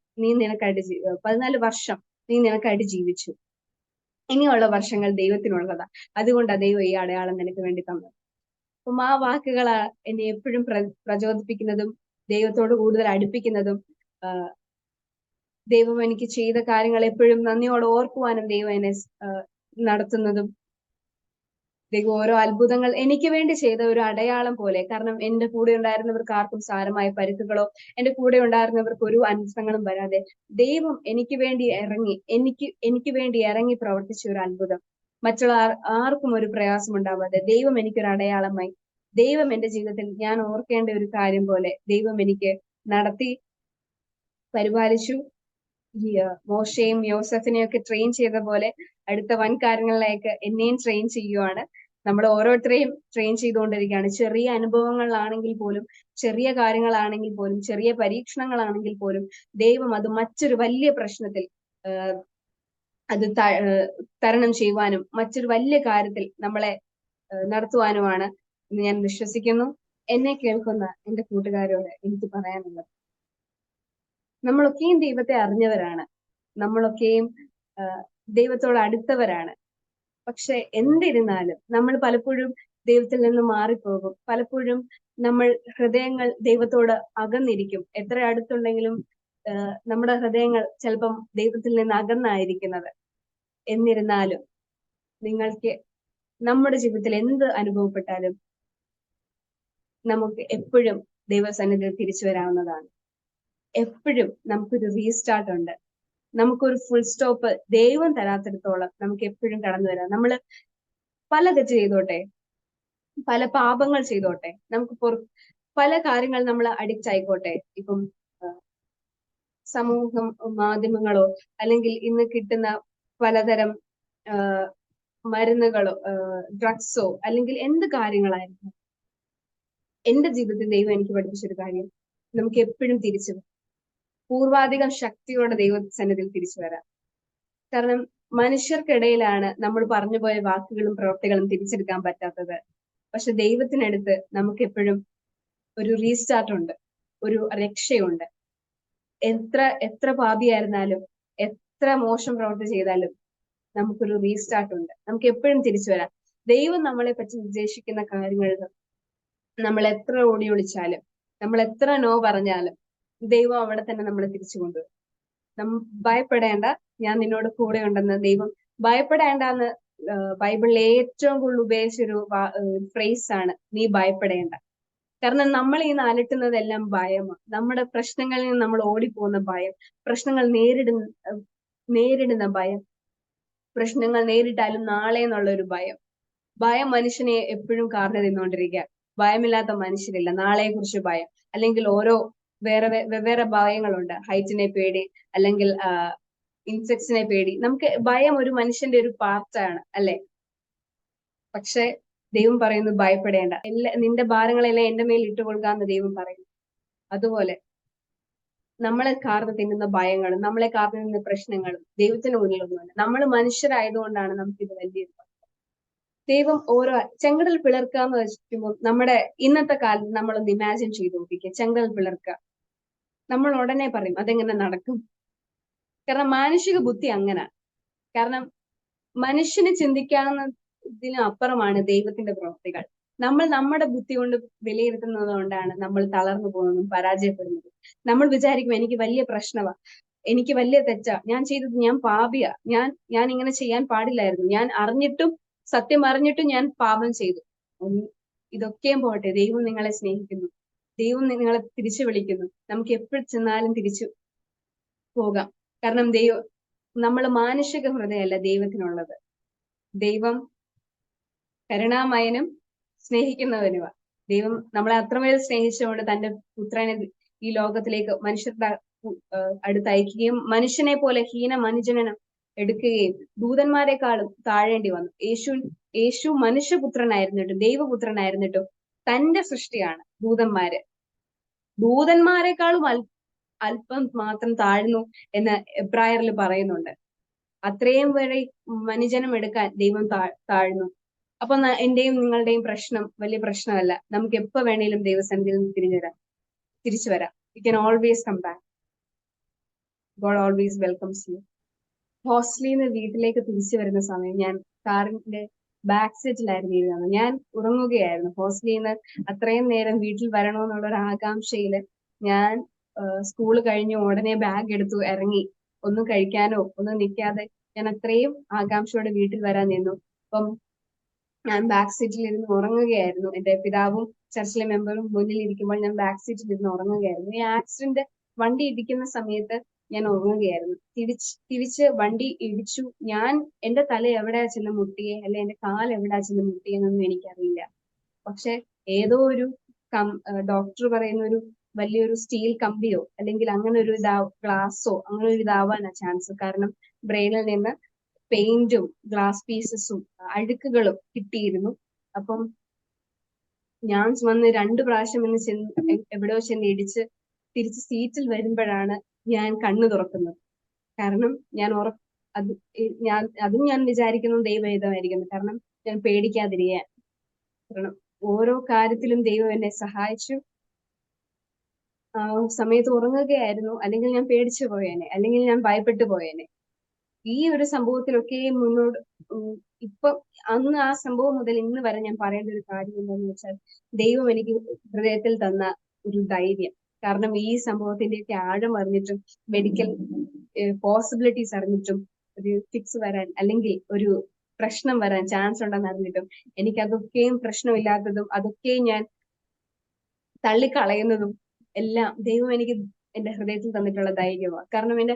14 വർഷം നീ നിനക്കായിട്ട് ജീവിച്ചു. ഇനിയുള്ള വർഷങ്ങൾ ദൈവത്തിനുള്ളതാ. അതുകൊണ്ടാണ് ദൈവം ഈ അടയാളം നിനക്ക് വേണ്ടി തന്നത്. അപ്പം ആ വാക്കുകളാ എന്നെ എപ്പോഴും പ്രചോദിപ്പിക്കുന്നതും ദൈവത്തോട് കൂടുതൽ അടുപ്പിക്കുന്നതും ദൈവം എനിക്ക് ചെയ്ത കാര്യങ്ങൾ എപ്പോഴും നന്ദിയോടെ ഓർക്കുവാനും ദൈവം എന്നെ നടത്തുന്നതും, ദൈവം ഓരോ അത്ഭുതങ്ങൾ എനിക്ക് വേണ്ടി ചെയ്ത ഒരു അടയാളം പോലെ. കാരണം എന്റെ കൂടെ ഉണ്ടായിരുന്നവർക്ക് ആർക്കും സാരമായ പരുക്കുകളോ എന്റെ കൂടെ ഉണ്ടായിരുന്നവർക്ക് ഒരു അനർത്ഥങ്ങളും വരാതെ ദൈവം എനിക്ക് വേണ്ടി ഇറങ്ങി പ്രവർത്തിച്ച ഒരു അത്ഭുതം. മറ്റുള്ള ആർക്കും ഒരു പ്രയാസം ഉണ്ടാവാതെ ദൈവം എനിക്കൊരു അടയാളമായി, ദൈവം എന്റെ ജീവിതത്തിൽ ഞാൻ ഓർക്കേണ്ട ഒരു കാര്യം പോലെ ദൈവം എനിക്ക് നടത്തി പരിപാലിച്ചു. മോശയും യോസഫിനെയും ഒക്കെ ട്രെയിൻ ചെയ്ത പോലെ അടുത്ത വൻ കാര്യങ്ങളിലേക്ക് എന്നെയും ട്രെയിൻ ചെയ്യുവാണ്. നമ്മൾ ഓരോരുത്തരെയും ട്രെയിൻ ചെയ്തുകൊണ്ടിരിക്കുകയാണ്. ചെറിയ അനുഭവങ്ങളാണെങ്കിൽ പോലും, ചെറിയ കാര്യങ്ങളാണെങ്കിൽ പോലും, ചെറിയ പരീക്ഷണങ്ങളാണെങ്കിൽ പോലും ദൈവം അത് മറ്റൊരു വലിയ പ്രശ്നത്തിൽ അത് തരണം ചെയ്യുവാനും മറ്റൊരു വലിയ കാര്യത്തിൽ നമ്മളെ നടത്തുവാനുമാണ് എന്ന് ഞാൻ വിശ്വസിക്കുന്നു. എന്നെ കേൾക്കുന്ന എന്റെ കൂട്ടുകാരോട് എനിക്ക് പറയാനുള്ളത്, നമ്മളൊക്കെയും ദൈവത്തെ അറിഞ്ഞവരാണ്, നമ്മളൊക്കെയും ദൈവത്തോട് അടുത്തവരാണ്. പക്ഷെ എന്നിരുന്നാലും നമ്മൾ പലപ്പോഴും ദൈവത്തിൽ നിന്ന് മാറിപ്പോകും. പലപ്പോഴും നമ്മൾ ഹൃദയങ്ങൾ ദൈവത്തോട് അകന്നിരിക്കും. എത്ര അടുത്തുണ്ടെങ്കിലും നമ്മുടെ ഹൃദയങ്ങൾ ചിലപ്പം ദൈവത്തിൽ നിന്ന് അകന്നായിരിക്കുന്നത്. എന്നിരുന്നാലും നിങ്ങൾക്ക് നമ്മുടെ ജീവിതത്തിൽ എന്ത് അനുഭവപ്പെട്ടാലും നമുക്ക് എപ്പോഴും ദൈവസന്നിധിയിൽ തിരിച്ചു വരാവുന്നതാണ്. എപ്പോഴും നമുക്കൊരു റീസ്റ്റാർട്ട് ഉണ്ട്. നമുക്കൊരു ഫുൾ സ്റ്റോപ്പ് ദൈവം തരാത്തിടത്തോളം നമുക്ക് എപ്പോഴും കടന്നു വരാം. നമ്മൾ പല തെറ്റ് ചെയ്തോട്ടെ, പല പാപങ്ങൾ ചെയ്തോട്ടെ, നമുക്ക് പല കാര്യങ്ങൾ നമ്മൾ അഡിക്റ്റ് ആയിക്കോട്ടെ, ഇപ്പം മാധ്യമങ്ങളോ അല്ലെങ്കിൽ ഇന്ന് കിട്ടുന്ന പലതരം മരുന്നുകളോ ഡ്രഗ്സോ അല്ലെങ്കിൽ എന്ത് കാര്യങ്ങളായിരുന്നു, എന്റെ ജീവിതത്തിൽ ദൈവം എനിക്ക് പഠിപ്പിച്ചൊരു കാര്യം, നമുക്ക് എപ്പോഴും തിരിച്ചു പൂർവാധികം ശക്തിയോടെ ദൈവസന്നിധിയിൽ തിരിച്ചു വരാം. കാരണം മനുഷ്യർക്കിടയിലാണ് നമ്മൾ പറഞ്ഞുപോയ വാക്കുകളും പ്രവൃത്തികളും തിരിച്ചെടുക്കാൻ പറ്റാത്തത്. പക്ഷെ ദൈവത്തിനടുത്ത് നമുക്ക് എപ്പോഴും ഒരു റീസ്റ്റാർട്ട് ഉണ്ട്, ഒരു രക്ഷയുണ്ട്. എത്ര പാപിയായിരുന്നാലും, എത്ര മോശം പ്രവൃത്തി ചെയ്താലും നമുക്കൊരു റീസ്റ്റാർട്ട് ഉണ്ട്. നമുക്ക് എപ്പോഴും തിരിച്ചു വരാം. ദൈവം നമ്മളെ പറ്റി ഉദ്ദേശിക്കുന്ന കാര്യങ്ങളിൽ നമ്മൾ എത്ര ഓടി ഒളിച്ചാലും, നമ്മൾ എത്ര നോ പറഞ്ഞാലും ദൈവം അവിടെ തന്നെ നമ്മളെ തിരിച്ചു കൊണ്ടുവരും. ഭയപ്പെടേണ്ട, ഞാൻ നിന്നോട് കൂടെ ഉണ്ടെന്ന് ദൈവം, ഭയപ്പെടേണ്ടെന്ന് ബൈബിളിലെ ഏറ്റവും കൂടുതൽ ഉപയോഗിച്ചൊരു ഫ്രേസ് ആണ് നീ ഭയപ്പെടേണ്ട. കാരണം നമ്മൾ ഈ അലട്ടുന്നതെല്ലാം ഭയമാണ്. നമ്മുടെ പ്രശ്നങ്ങളിൽ നിന്ന് നമ്മൾ ഓടിപ്പോകുന്ന ഭയം, പ്രശ്നങ്ങൾ നേരിടുന്ന ഭയം, പ്രശ്നങ്ങൾ നേരിട്ടാലും നാളെ എന്നുള്ള ഒരു ഭയം. ഭയം മനുഷ്യനെ എപ്പോഴും കാർന്നു തിന്നുകൊണ്ടിരിക്കുക. ഭയമില്ലാത്ത മനുഷ്യരില്ല. നാളെയെ കുറിച്ച് ഭയം, അല്ലെങ്കിൽ ഓരോ വെവ്വേറെ ഭയങ്ങളുണ്ട്. ഹൈറ്റിനെ പേടി, അല്ലെങ്കിൽ ഇൻസെക്ട്സിനെ പേടി. നമുക്ക് ഭയം ഒരു മനുഷ്യന്റെ ഒരു പാർട്ടാണ് അല്ലെ? പക്ഷെ ദൈവം പറയുന്നു ഭയപ്പെടേണ്ട, നിന്റെ ഭാരങ്ങളെല്ലാം എന്റെ മേൽ ഇട്ടുകൊടുക്കാന്ന് ദൈവം പറയുന്നു. അതുപോലെ നമ്മളെ കാർന്ന് തിന്നുന്ന ഭയങ്ങളും നമ്മളെ കാർന്ന് തിന്നുന്ന പ്രശ്നങ്ങളും ദൈവത്തിന് മുന്നിലൊന്നുമല്ല. നമ്മൾ മനുഷ്യരായതുകൊണ്ടാണ് നമുക്കിത് വലിയൊരു ദൈവം ഓരോ ചെങ്കടൽ പിളർക്കുക എന്ന് വെച്ചിട്ടുമ്പോൾ നമ്മുടെ ഇന്നത്തെ കാലത്ത് നമ്മളൊന്ന് ഇമാജിൻ ചെയ്ത് നോക്കിക്കുക. ചെങ്കടൽ പിളർക്കുക, നമ്മൾ ഉടനെ പറയും അതെങ്ങനെ നടക്കും? കാരണം മാനുഷിക ബുദ്ധി അങ്ങനെ. കാരണം മനുഷ്യന് ചിന്തിക്കാവുന്നതിനും അപ്പുറമാണ് ദൈവത്തിന്റെ പ്രവൃത്തികൾ. നമ്മൾ നമ്മുടെ ബുദ്ധി കൊണ്ട് വിലയിരുത്തുന്നത് കൊണ്ടാണ് നമ്മൾ തളർന്നു പോകുന്നതും പരാജയപ്പെടുന്നതും. നമ്മൾ വിചാരിക്കും എനിക്ക് വലിയ പ്രശ്നമാണ്, എനിക്ക് വലിയ തെറ്റാ, ഞാൻ ചെയ്തത്, ഞാൻ പാപിയാ, ഞാൻ ഇങ്ങനെ ചെയ്യാൻ പാടില്ലായിരുന്നു, ഞാൻ അറിഞ്ഞിട്ടും സത്യം അറിഞ്ഞിട്ടും ഞാൻ പാപം ചെയ്തു. ഇതൊക്കെയും പോട്ടെ, ദൈവം നിങ്ങളെ സ്നേഹിക്കുന്നു, ദൈവം നിങ്ങളെ തിരിച്ചു വിളിക്കുന്നു. നമുക്ക് എപ്പോഴും ചെന്നാലും തിരിച്ചു പോകാം. കാരണം നമ്മൾ മാനുഷിക ഹൃദയമല്ല ദൈവത്തിനുള്ളത്. ദൈവം കരുണാമയനും സ്നേഹിക്കുന്നവനുമാണ്. ദൈവം നമ്മളെ അത്രമേൽ സ്നേഹിച്ചുകൊണ്ട് തന്റെ പുത്രനെ ഈ ലോകത്തിലേക്ക് മനുഷ്യരുടെ അടുത്ത് അയക്കുകയും മനുഷ്യനെ പോലെ മനുജനം എടുക്കുകയും ദൂതന്മാരെക്കാളും താഴേണ്ടി വന്നു. യേശു മനുഷ്യപുത്രനായിരുന്നിട്ടും ദൈവപുത്രനായിരുന്നിട്ടും തന്റെ സൃഷ്ടിയാണ് ദൂതന്മാരെക്കാളും അല്പം മാത്രം താഴ്ന്നു എന്ന് എബ്രായറിൽ പറയുന്നുണ്ട്. അത്രയും വരെ മനുജനം എടുക്കാൻ ദൈവം താഴ്ന്നു. അപ്പൊ എന്റെയും നിങ്ങളുടെയും പ്രശ്നം വലിയ പ്രശ്നമല്ല. നമുക്ക് എപ്പോ വേണേലും ദൈവസന്നിധിയിൽ നിന്ന് തിരിച്ചു വരാം. You can always come back. God always welcomes you. ഹോസ്റ്റലിൽ നിന്ന് വീട്ടിലേക്ക് തിരിച്ചു വരുന്ന സമയം ഞാൻ കാറിന്റെ ബാക്ക് സീറ്റിലായിരുന്നു ഇരുന്നത്. ഞാൻ ഉറങ്ങുകയായിരുന്നു. ഹോസ്റ്റലിൽ നിന്ന് അത്രയും നേരം വീട്ടിൽ വരണമെന്നുള്ള ഒരു ആകാംക്ഷയില് ഞാൻ സ്കൂള് കഴിഞ്ഞു ഉടനെ ബാഗ് എടുത്തു ഇറങ്ങി. ഒന്നും കഴിക്കാനോ ഒന്നും നിൽക്കാതെ ഞാൻ അത്രയും ആകാംക്ഷയോടെ വീട്ടിൽ വരാൻ നിന്നു. അപ്പം ഞാൻ ബാക്ക് സീറ്റിൽ ഇരുന്ന് ഉറങ്ങുകയായിരുന്നു. എന്റെ പിതാവും ചർച്ചിലെ മെമ്പറും മുന്നിൽ ഇരിക്കുമ്പോൾ ഞാൻ ബാക്ക് സീറ്റിൽ ഇരുന്ന് ഉറങ്ങുകയായിരുന്നു. ഈ ആക്സിഡന്റ് വണ്ടി ഇടിക്കുന്ന സമയത്ത് ഞാൻ ഉറങ്ങുകയായിരുന്നു. തിരിച്ച് വണ്ടി ഇടിച്ചു. എന്റെ തല എവിടെയാ ചെന്ന് മുട്ടിയെ, അല്ലെ എന്റെ കാൽ എവിടെയാ ചെന്ന് മുട്ടിയെന്നൊന്നും എനിക്കറിയില്ല. പക്ഷെ ഏതോ ഒരു ഡോക്ടർ പറയുന്ന ഒരു വലിയൊരു സ്റ്റീൽ കമ്പിയോ അല്ലെങ്കിൽ അങ്ങനെ ഒരു ഗ്ലാസോ അങ്ങനെ ഒരു ഇതാവാനാ ചാൻസ്. കാരണം ബ്രെയിനിൽ നിന്ന് പെയിന്റും ഗ്ലാസ് പീസസും അഴുക്കുകളും കിട്ടിയിരുന്നു. അപ്പം ഞാൻ വന്ന് 2 പ്രാവശ്യം എവിടെയോ ചെന്ന് ഇടിച്ച് തിരിച്ച് സീറ്റിൽ വരുമ്പോഴാണ് ഞാൻ കണ്ണു തുറക്കുന്നത്. കാരണം അതും ഞാൻ വിചാരിക്കുന്നത് ദൈവഹിതമായിരിക്കുന്നു. കാരണം ഞാൻ പേടിക്കാതിരിക്കാൻ. കാരണം ഓരോ കാര്യത്തിലും ദൈവം എന്നെ സഹായിച്ചു. സമയത്ത് ഉറങ്ങുകയായിരുന്നു, അല്ലെങ്കിൽ ഞാൻ പേടിച്ചു പോയേനെ, അല്ലെങ്കിൽ ഞാൻ ഭയപ്പെട്ടു പോയേനെ. ഈ ഒരു സംഭവത്തിലൊക്കെ മുന്നോട്ട് ഇപ്പൊ അന്ന് ആ സംഭവം മുതൽ ഇന്ന് വരെ ഞാൻ പറയേണ്ട ഒരു കാര്യം എന്താണെന്ന് വെച്ചാൽ ദൈവം എനിക്ക് ഹൃദയത്തിൽ തന്ന ഒരു ധൈര്യം. കാരണം ഈ സംഭവത്തിന്റെയൊക്കെ ആഴം അറിഞ്ഞിട്ടും മെഡിക്കൽ പോസിബിലിറ്റീസ് അറിഞ്ഞിട്ടും ഒരു ഫിക്സ് വരാൻ അല്ലെങ്കിൽ ഒരു പ്രശ്നം വരാൻ ചാൻസ് ഉണ്ടെന്ന് അറിഞ്ഞിട്ടും എനിക്ക് അതൊക്കെയും പ്രശ്നമില്ലാത്തതും അതൊക്കെയും ഞാൻ തള്ളിക്കളയുന്നതും എല്ലാം ദൈവം എനിക്ക് എന്റെ ഹൃദയത്തിൽ തന്നിട്ടുള്ള ധൈര്യമാണ്. കാരണം എന്റെ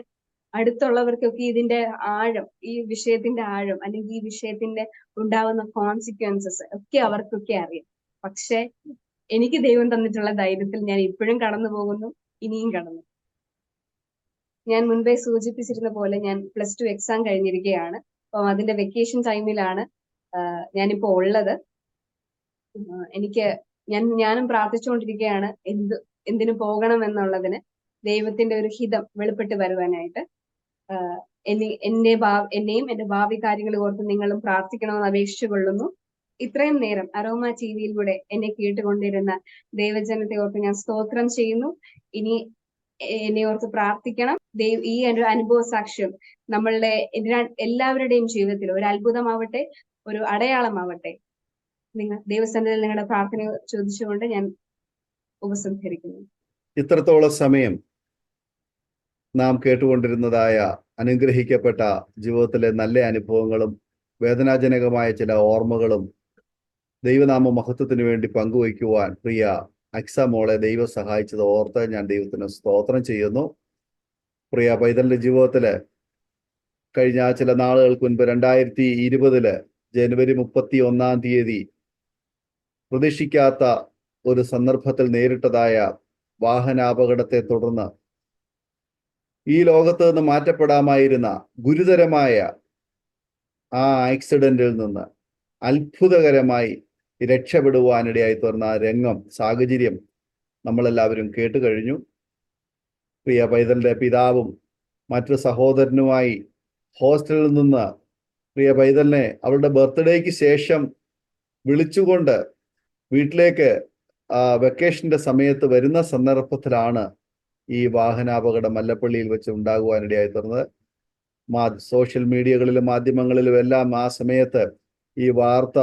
അടുത്തുള്ളവർക്കൊക്കെ ഇതിന്റെ ആഴം, ഈ വിഷയത്തിന്റെ ആഴം അല്ലെങ്കിൽ ഈ വിഷയത്തിന്റെ ഉണ്ടാവുന്ന കോൺസിക്വൻസസ് ഒക്കെ അവർക്കൊക്കെ അറിയാം. പക്ഷെ എനിക്ക് ദൈവം തന്നിട്ടുള്ള ധൈര്യത്തിൽ ഞാൻ ഇപ്പോഴും കടന്നു പോകുന്നു, ഇനിയും കടന്നു. ഞാൻ മുൻപേ സൂചിപ്പിച്ചിരുന്ന പോലെ ഞാൻ +2 എക്സാം കഴിഞ്ഞിരിക്കുകയാണ്. അപ്പം അതിന്റെ വെക്കേഷൻ ടൈമിലാണ് ഞാനിപ്പോ ഉള്ളത്. ഞാനും പ്രാർത്ഥിച്ചുകൊണ്ടിരിക്കുകയാണ് എന്തിനു പോകണം എന്നുള്ളതിന് ദൈവത്തിന്റെ ഒരു ഹിതം വെളിപ്പെട്ട് വരുവാനായിട്ട്. എന്നെയും എന്റെ ഭാവി കാര്യങ്ങൾ ഓർത്ത് നിങ്ങളും പ്രാർത്ഥിക്കണമെന്ന് അപേക്ഷിച്ചു കൊള്ളുന്നു. ഇത്രയും നേരം അരോമ ടിവിയിലൂടെ എന്നെ കേട്ടുകൊണ്ടിരുന്ന ദൈവജനത്തെ ഓർത്ത് ഞാൻ സ്തോത്രം ചെയ്യുന്നു. ഇനി എന്നെ ഓർത്ത് പ്രാർത്ഥിക്കണം. ഈ ഒരു അനുഭവ സാക്ഷ്യം നമ്മളുടെ എല്ലാവരുടെയും ജീവിതത്തിൽ ഒരു അത്ഭുതമാവട്ടെ, ഒരു അടയാളമാവട്ടെ. ദൈവസന്നിധിയിൽ നിങ്ങളുടെ പ്രാർത്ഥന ചോദിച്ചുകൊണ്ട് ഞാൻ ഉപസംഹരിക്കുന്നു. ഇത്രത്തോളം സമയം നാം കേട്ടുകൊണ്ടിരുന്നതായ അനുഗ്രഹിക്കപ്പെട്ട ജീവിതത്തിലെ നല്ല അനുഭവങ്ങളും വേദനാജനകമായ ചില ഓർമ്മകളും ദൈവനാമ മഹത്വത്തിന് വേണ്ടി പങ്കുവയ്ക്കുവാൻ പ്രിയ അക്സ മോളെ ദൈവം സഹായിച്ചത് ഓർത്ത് ഞാൻ ദൈവത്തിന് സ്തോത്രം ചെയ്യുന്നു. പ്രിയ പൈതലിന്റെ ജീവിതത്തില് കഴിഞ്ഞ ചില നാളുകൾക്ക് മുൻപ് 2020 ജനുവരി 31 പ്രതീക്ഷിക്കാത്ത ഒരു സന്ദർഭത്തിൽ നേരിട്ടതായ വാഹനാപകടത്തെ തുടർന്ന് ഈ ലോകത്ത് നിന്ന് മാറ്റപ്പെടാമായിരുന്ന ഗുരുതരമായ ആ ആക്സിഡന്റിൽ നിന്ന് അത്ഭുതകരമായി രക്ഷപ്പെടുവാനിടയായി തീർന്ന രംഗം സാഹചര്യം നമ്മളെല്ലാവരും കേട്ട് കഴിഞ്ഞു. പ്രിയ പൈതലിന്റെ പിതാവും മറ്റു സഹോദരനുമായി ഹോസ്റ്റലിൽ നിന്ന് പ്രിയ പൈതലിനെ അവളുടെ ബർത്ത്ഡേക്ക് ശേഷം വിളിച്ചുകൊണ്ട് വീട്ടിലേക്ക് വെക്കേഷന്റെ സമയത്ത് വരുന്ന സന്ദർഭത്തിലാണ് ഈ വാഹനാപകടം മല്ലപ്പള്ളിയിൽ വെച്ച് ഉണ്ടാകുവാനിടയായി തീർന്നത്. സോഷ്യൽ മീഡിയകളിലും മാധ്യമങ്ങളിലും എല്ലാം ആ സമയത്ത് ഈ വാർത്ത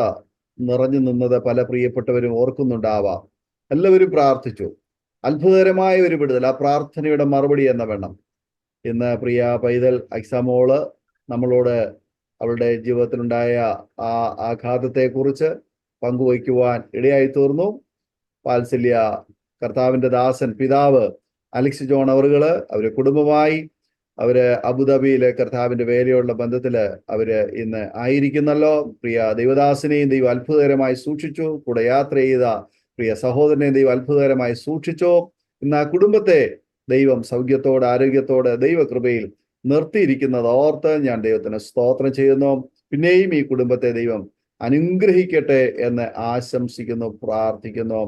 നിറഞ്ഞു നിന്നത് പല പ്രിയപ്പെട്ടവരും ഓർക്കുന്നുണ്ടാവാം. എല്ലാവരും പ്രാർത്ഥിച്ചു. അത്ഭുതകരമായ ഒരു വിടുതൽ, ആ പ്രാർത്ഥനയുടെ മറുപടി എന്ന വേണം. ഇന്ന് പ്രിയ പൈതൽ അക്സമോള് നമ്മളോട് അവളുടെ ജീവിതത്തിലുണ്ടായ ആ ആഘാതത്തെക്കുറിച്ച് പങ്കുവയ്ക്കുവാൻ ഇടയായി തീർന്നു. വാത്സല്യ കർത്താവിന്റെ ദാസൻ പിതാവ് അലക്സ് ജോൺ അവറുകള് അവര് കുടുംബമായി അവര് അബുദാബിയിലെ കർത്താവിന്റെ വേലയുള്ള ബന്ധത്തില് അവര് ഇന്ന് ആയിരിക്കുന്നല്ലോ. പ്രിയ ദൈവദാസനെയും ദൈവം അത്ഭുതകരമായി സൂക്ഷിച്ചു. കൂടെ യാത്ര ചെയ്ത പ്രിയ സഹോദരനെയും ദൈവം അത്ഭുതകരമായി സൂക്ഷിച്ചു. ഇന്ന് ആ കുടുംബത്തെ ദൈവം സൗഖ്യത്തോടെ ആരോഗ്യത്തോടെ ദൈവകൃപയിൽ നിർത്തിയിരിക്കുന്നത് ഓർത്ത് ഞാൻ ദൈവത്തിന് സ്തോത്രം ചെയ്യുന്നു. പിന്നെയും ഈ കുടുംബത്തെ ദൈവം അനുഗ്രഹിക്കട്ടെ എന്ന് ആശംസിക്കുന്നു, പ്രാർത്ഥിക്കുന്നു.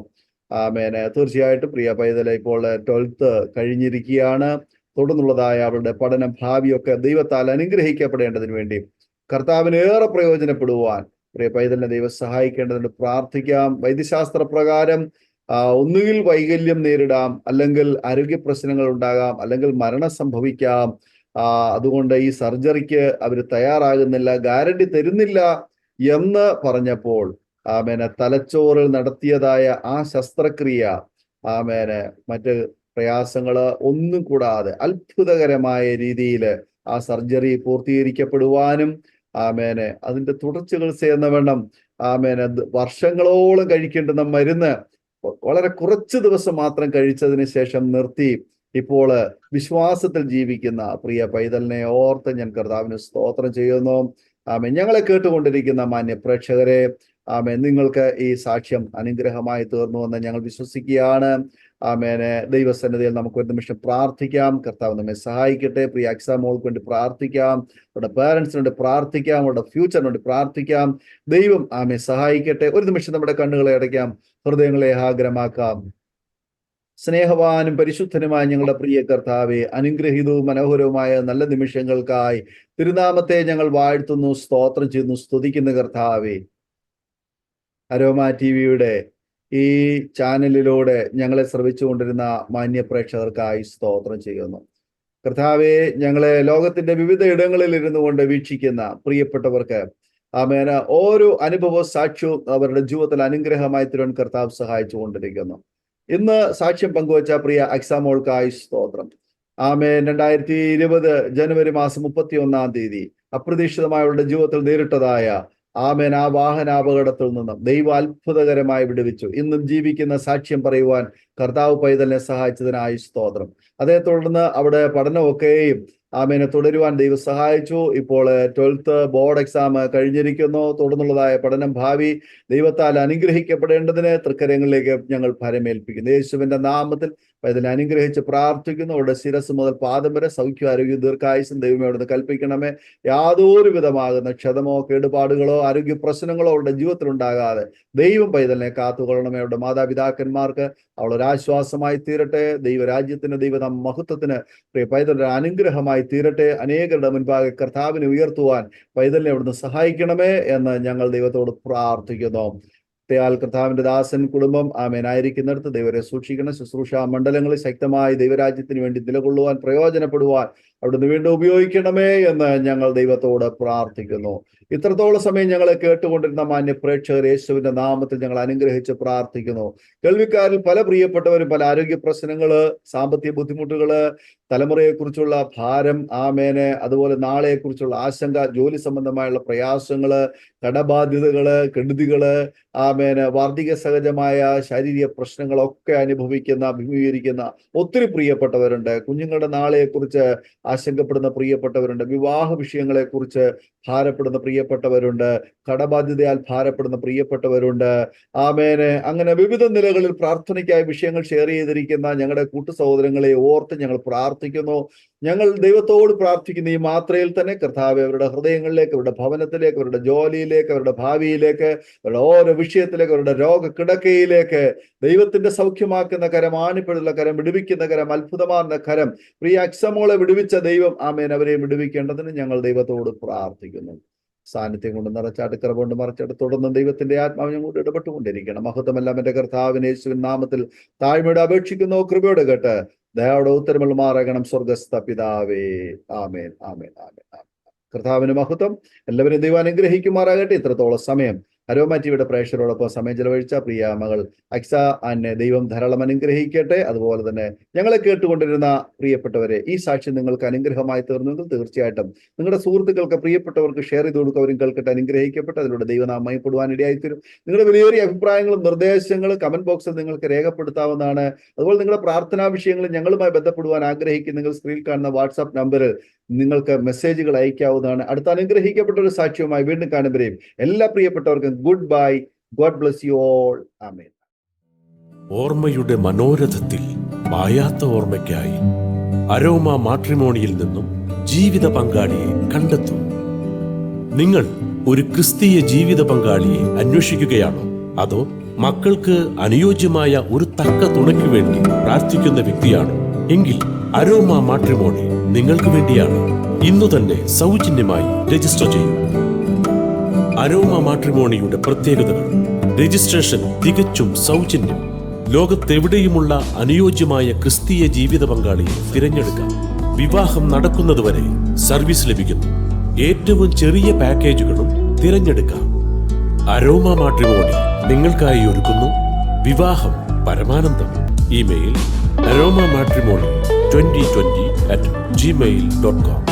ആമേന്. തീർച്ചയായിട്ടും പ്രിയ പൈതലെ ഇപ്പോൾ 12th കഴിഞ്ഞിരിക്കുകയാണ്. തുടർന്നുള്ളതായ അവളുടെ പഠന ഭാവിയൊക്കെ ദൈവത്താൽ അനുഗ്രഹിക്കപ്പെടേണ്ടതിന് വേണ്ടി കർത്താവിന് ഏറെ പ്രയോജനപ്പെടുവാൻ പ്രിയ പൈതലിനെ ദൈവം സഹായിക്കേണ്ടതിന് പ്രാർത്ഥിക്കാം. വൈദ്യശാസ്ത്ര പ്രകാരം ഒന്നുകിൽ വൈകല്യം നേരിടാം, അല്ലെങ്കിൽ ആരോഗ്യ പ്രശ്നങ്ങൾ ഉണ്ടാകാം, അല്ലെങ്കിൽ മരണം സംഭവിക്കാം. അതുകൊണ്ട് ഈ സർജറിക്ക് അവർ തയ്യാറാകുന്നില്ല, ഗ്യാരണ്ടി തരുന്നില്ല എന്ന് പറഞ്ഞപ്പോൾ ആമേനെ തലച്ചോറിൽ നടത്തിയതായ ആ ശസ്ത്രക്രിയ ആമേനെ മറ്റ് പ്രയാസങ്ങള് ഒന്നും കൂടാതെ അത്ഭുതകരമായ രീതിയിൽ ആ സർജറി പൂർത്തീകരിക്കപ്പെടുവാനും ആമേനെ അതിന്റെ തുടർ ചികിത്സ എന്ന വേണം ആമേനെ വർഷങ്ങളോളം കഴിക്കേണ്ടുന്ന മരുന്ന് വളരെ കുറച്ച് ദിവസം മാത്രം കഴിച്ചതിന് ശേഷം നിർത്തി ഇപ്പോൾ വിശ്വാസത്തിൽ ജീവിക്കുന്ന പ്രിയ പൈതലിനെ ഓർത്ത് ഞാൻ കർത്താവിന് സ്തോത്രം ചെയ്യുന്നു. ആമേൻ. ഞങ്ങളെ കേട്ടുകൊണ്ടിരിക്കുന്ന മാന്യ പ്രേക്ഷകരെ, ആമേൻ, നിങ്ങൾക്ക് ഈ സാക്ഷ്യം അനുഗ്രഹമായി തീർന്നുവെന്ന് ഞങ്ങൾ വിശ്വസിക്കുകയാണ്. ആമേനെ. ദൈവസന്നിധിയിൽ നമുക്ക് ഒരു നിമിഷം പ്രാർത്ഥിക്കാം. കർത്താവ് നമ്മെ സഹായിക്കട്ടെ. പ്രിയ അക്സ മോൾക്ക് വേണ്ടി പ്രാർത്ഥിക്കാം, അവരുടെ പേരൻസിന് വേണ്ടി പ്രാർത്ഥിക്കാം, അവരുടെ ഫ്യൂച്ചറിന് വേണ്ടി പ്രാർത്ഥിക്കാം. ദൈവം ആമെ സഹായിക്കട്ടെ. ഒരു നിമിഷം നമ്മുടെ കണ്ണുകളെ അടയ്ക്കാം, ഹൃദയങ്ങളെ ആഗ്രഹമാക്കാം. സ്നേഹവാനും പരിശുദ്ധനുമായ ഞങ്ങളുടെ പ്രിയ കർത്താവെ, അനുഗ്രഹീതവും മനോഹരവുമായ നല്ല നിമിഷങ്ങൾക്കായി തിരുനാമത്തെ ഞങ്ങൾ വാഴ്ത്തുന്നു, സ്തോത്രം ചെയ്യുന്നു, സ്തുതിക്കുന്ന കർത്താവെ. അരോമ ടിവിയുടെ ഈ ചാനലിലൂടെ ഞങ്ങളെ ശ്രവിച്ചുകൊണ്ടിരുന്ന മാന്യ പ്രേക്ഷകർക്കായി സ്തോത്രം ചെയ്യുന്നു കർത്താവെ. ഞങ്ങളെ ലോകത്തിന്റെ വിവിധ ഇടങ്ങളിൽ ഇരുന്നു കൊണ്ട് വീക്ഷിക്കുന്ന പ്രിയപ്പെട്ടവർക്ക് ആമേന ഓരോ അനുഭവ സാക്ഷ്യവും അവരുടെ ജീവിതത്തിൽ അനുഗ്രഹമായി തീരാൻ കർത്താവ് സഹായിച്ചു കൊണ്ടിരിക്കുന്നു. ഇന്ന് സാക്ഷ്യം പങ്കുവച്ച പ്രിയ അക്സാമോൾക്കായി സ്തോത്രം. ആമേൻ. 2020 ജനുവരി മാസം 31 അപ്രതീക്ഷിതമായ അവരുടെ ജീവിതത്തിൽ നേരിട്ടതായ ആമേൻ ആ വാഹനാപകടത്തിൽ നിന്നും ദൈവം അത്ഭുതകരമായി വിടുവിച്ചു. ഇന്നും ജീവിക്കുന്ന സാക്ഷ്യം പറയുവാൻ കർത്താവ് പൈതലിനെ സഹായിച്ചതിനായി സ്തോത്രം. അതേ തുടർന്ന് അവിടെ പഠനമൊക്കെയും ആമേനെ തുടരുവാൻ ദൈവം സഹായിച്ചു. ഇപ്പോൾ 12th ബോർഡ് എക്സാം കഴിഞ്ഞിരിക്കുന്നു. തുടർന്നുള്ളതായ പഠനം ഭാവി ദൈവത്താൽ അനുഗ്രഹിക്കപ്പെടേണ്ടതിന് തൃക്കരങ്ങളിലേക്ക് ഞങ്ങൾ ഭരമേൽപ്പിക്കുന്നു. യേശുവിന്റെ നാമത്തിൽ പൈതലിനെ അനുഗ്രഹിച്ച് പ്രാർത്ഥിക്കുന്നു. അവരുടെ ശിരസ് മുതൽ പാദം വരെ സൗഖ്യ ആരോഗ്യ ദീർഘായുസും ദൈവമേ അവിടുന്ന് കൽപ്പിക്കണമേ. യാതൊരു വിധമാകുന്ന ക്ഷതമോ കേടുപാടുകളോ ആരോഗ്യ പ്രശ്നങ്ങളോ അവരുടെ ജീവിതത്തിൽ ഉണ്ടാകാതെ ദൈവം പൈതലിനെ കാത്തുകൊള്ളണമേ. അവരുടെ മാതാപിതാക്കന്മാർക്ക് അവളൊരാശ്വാസമായി തീരട്ടെ. ദൈവരാജ്യത്തിന് ദൈവനാമ മഹത്വത്തിന് പ്രിയ പൈതലിന്റെ അനുഗ്രഹമായി തീരട്ടെ. അനേകരുടെ മുൻപാകെ കർത്താവിനെ ഉയർത്തുവാൻ പൈതലിനെ അവിടുന്ന് സഹായിക്കണമേ എന്ന് ഞങ്ങൾ ദൈവത്തോട് പ്രാർത്ഥിക്കുന്നു. കർത്താവിന്റെ ദാസൻ കുടുംബം ആമേനായിരിക്കുന്നിടത്ത് ദൈവരെ സൂക്ഷിക്കണം. ശുശ്രൂഷ മണ്ഡലങ്ങളിൽ ശക്തമായി ദൈവരാജ്യത്തിന് വേണ്ടി നിലകൊള്ളുവാൻ പ്രയോജനപ്പെടുവാൻ അവിടുന്ന് വീണ്ടും ഉപയോഗിക്കണമേ എന്ന് ഞങ്ങൾ ദൈവത്തോട് പ്രാർത്ഥിക്കുന്നു. ഇത്രത്തോളം സമയം ഞങ്ങളെ കേട്ടുകൊണ്ടിരുന്ന മാന്യ പ്രേക്ഷകർ യേശുവിന്റെ നാമത്തിൽ ഞങ്ങൾ അനുഗ്രഹിച്ച് പ്രാർത്ഥിക്കുന്നു. കേൾവിക്കാരിൽ പല പ്രിയപ്പെട്ടവരും പല ആരോഗ്യ പ്രശ്നങ്ങള്, സാമ്പത്തിക ബുദ്ധിമുട്ടുകള്, തലമുറയെക്കുറിച്ചുള്ള ഭാരം, ആമേനെ, അതുപോലെ നാളെയെക്കുറിച്ചുള്ള ആശങ്ക, ജോലി സംബന്ധമായുള്ള പ്രയാസങ്ങള്, കടബാധ്യതകള്, കെടുതികള്, ആമേന്, വാർദ്ധക്യ സഹജമായ ശാരീരിക പ്രശ്നങ്ങളൊക്കെ അഭിമുഖീകരിക്കുന്ന ഒത്തിരി പ്രിയപ്പെട്ടവരുണ്ട്. കുഞ്ഞുങ്ങളുടെ നാളെയെക്കുറിച്ച് ആശങ്കപ്പെടുന്ന പ്രിയപ്പെട്ടവരുണ്ട്. വിവാഹ വിഷയങ്ങളെക്കുറിച്ച് ഭാരപ്പെടുന്ന പ്രിയപ്പെട്ടവരുണ്ട്. കടബാധ്യതയാൽ ഭാരപ്പെടുന്ന പ്രിയപ്പെട്ടവരുണ്ട്. ആമേനെ, അങ്ങനെ വിവിധ നിലകളിൽ പ്രാർത്ഥനയ്ക്കായി വിഷയങ്ങൾ ഷെയർ ചെയ്തിരിക്കുന്ന ഞങ്ങളുടെ കൂട്ടു സഹോദരങ്ങളെ ഓർത്ത് ഞങ്ങൾ പ്രാർത്ഥിക്കുന്നു. ഞങ്ങൾ ദൈവത്തോട് പ്രാർത്ഥിക്കുന്ന ഈ മാത്രയിൽ തന്നെ കർത്താവേ, അവരുടെ ഹൃദയങ്ങളിലേക്ക്, അവരുടെ ഭവനത്തിലേക്ക്, അവരുടെ ജോലിയിലേക്ക്, അവരുടെ ഭാവിയിലേക്ക്, അവരുടെ ഓരോ വിഷയത്തിലേക്ക്, അവരുടെ രോഗക്കിടക്കയിലേക്ക് ദൈവത്തിന്റെ സൗഖ്യമാക്കുന്ന കരം, ആണിപ്പഴുള്ള കരം, വിടുവിക്കുന്ന കരം, അത്ഭുതമാർന്ന കരം, പ്രിയ അക്സമോളെ വിടുവിച്ച ദൈവം, ആമേൻ, അവരെ വിടുവിക്കേണ്ടതിന് ഞങ്ങൾ ദൈവത്തോട് പ്രാർത്ഥിക്കുന്നു. സാന്നിധ്യം കൊണ്ട് നിറച്ചാട്ട്, കൃപ കൊണ്ട് മറച്ചാട്ട്, തുടർന്ന് ദൈവത്തിന്റെ ആത്മാവിനെ കൊണ്ട് ഇടപെട്ടുകൊണ്ടിരിക്കണം. മഹത്വമെല്ലാം എന്റെ കർത്താവിനെ യേശുവിൻ നാമത്തിൽ താഴ്മയോടെ അപേക്ഷിക്കുന്നു. കൃപയോടെ കേട്ട് ദയോടെ ഉത്തരമുള്ള മാറകണം സ്വർഗസ്ഥ പിതാവേ. ആമേൻ, ആമേൻ, ആമേൻ, ആമേൻ. കർത്താവിന് മഹത്വം. എല്ലാവരും ദൈവം അനുഗ്രഹിക്കുമാറാകട്ടെ. ഇത്രത്തോളം സമയം അരോമ ടിവിയുടെ പ്രേക്ഷകരോടൊപ്പം സമയം ചെലവഴിച്ച പ്രിയ മകൾ അക്സ അന്നെ ദൈവം ധാരാളം അനുഗ്രഹിക്കട്ടെ. അതുപോലെ തന്നെ ഞങ്ങളെ കേട്ടുകൊണ്ടിരുന്ന പ്രിയപ്പെട്ടവരെ, ഈ സാക്ഷ്യം നിങ്ങൾക്ക് അനുഗ്രഹമായി തീർന്നെങ്കിൽ തീർച്ചയായിട്ടും നിങ്ങളുടെ സുഹൃത്തുക്കൾക്ക്, പ്രിയപ്പെട്ടവർക്ക് ഷെയർ ചെയ്ത് കൊടുക്കുക. അവരും കേൾക്കട്ടെ, അനുഗ്രഹിക്കട്ടെ. അതിലൂടെ ദൈവനാമം മഹത്വപ്പെടുവാനിടയായിത്തീരും. നിങ്ങളുടെ വിലയേറിയ അഭിപ്രായങ്ങളും നിർദ്ദേശങ്ങളും കമന്റ് ബോക്സിൽ നിങ്ങൾക്ക് രേഖപ്പെടുത്താവുന്നതാണ്. അതുപോലെ നിങ്ങളുടെ പ്രാർത്ഥനാ വിഷയങ്ങളും ഞങ്ങളുമായി ബന്ധപ്പെടുവാൻ ആഗ്രഹിക്കുന്നെങ്കിൽ സ്ക്രീനിൽ കാണുന്ന വാട്സാപ്പ് നമ്പറിൽ നിങ്ങൾക്ക് മെസ്സേജുകൾ അയക്കാവുന്നതാണ്. അടുത്ത അനുഗ്രഹിക്കപ്പെട്ട ഒരു സാക്ഷ്യവുമായി വീണ്ടും കാണുമ്പോഴേയും എല്ലാ പ്രിയപ്പെട്ടവർക്കും good bye. God bless you all. Amen. ഓർമ്മയുടെ മനോരഥത്തിൽ മായാത്ത ഓർമ്മയ്ക്കായി അരോമ മാട്രിമോണിയിൽ നിന്നും ജീവിത പങ്കാളിയെ കണ്ടെത്തൂ. നിങ്ങൾ ഒരു ക്രിസ്തീയ ജീവിത പങ്കാളിയെ അന്വേഷിക്കുകയാണോ? അതോ മക്കൾക്ക് അനുയോജ്യമായ ഒരു തക്ക തുണയ്ക്ക് വേണ്ടി പ്രാർത്ഥിക്കുന്ന വ്യക്തിയാണോ? എങ്കിൽ അരോമ മാട്രിമോണി നിങ്ങൾക്ക് വേണ്ടിയാണ്. ഇന്നു തന്നെ സൗജന്യമായി രജിസ്റ്റർ ചെയ്യൂ. അരോമ മാട്രിമോണിയുടെ പ്രത്യേകതകൾ: രജിസ്ട്രേഷൻ തികച്ചും സൗജന്യം. ലോകത്തെവിടെയുമുള്ള അനുയോജ്യമായ ക്രിസ്തീയ ജീവിത പങ്കാളിയെ തിരഞ്ഞെടുക്കാം. വിവാഹം നടക്കുന്നതുവരെ സർവീസ് ലഭിക്കുന്നു. ഏറ്റവും ചെറിയ പാക്കേജുകളും തിരഞ്ഞെടുക്കാം. അരോമ മാട്രിമോണി നിങ്ങൾക്കായി ഒരുക്കുന്നു വിവാഹം പരമാനന്ദം. Email aroma matrimony2020@gmail.com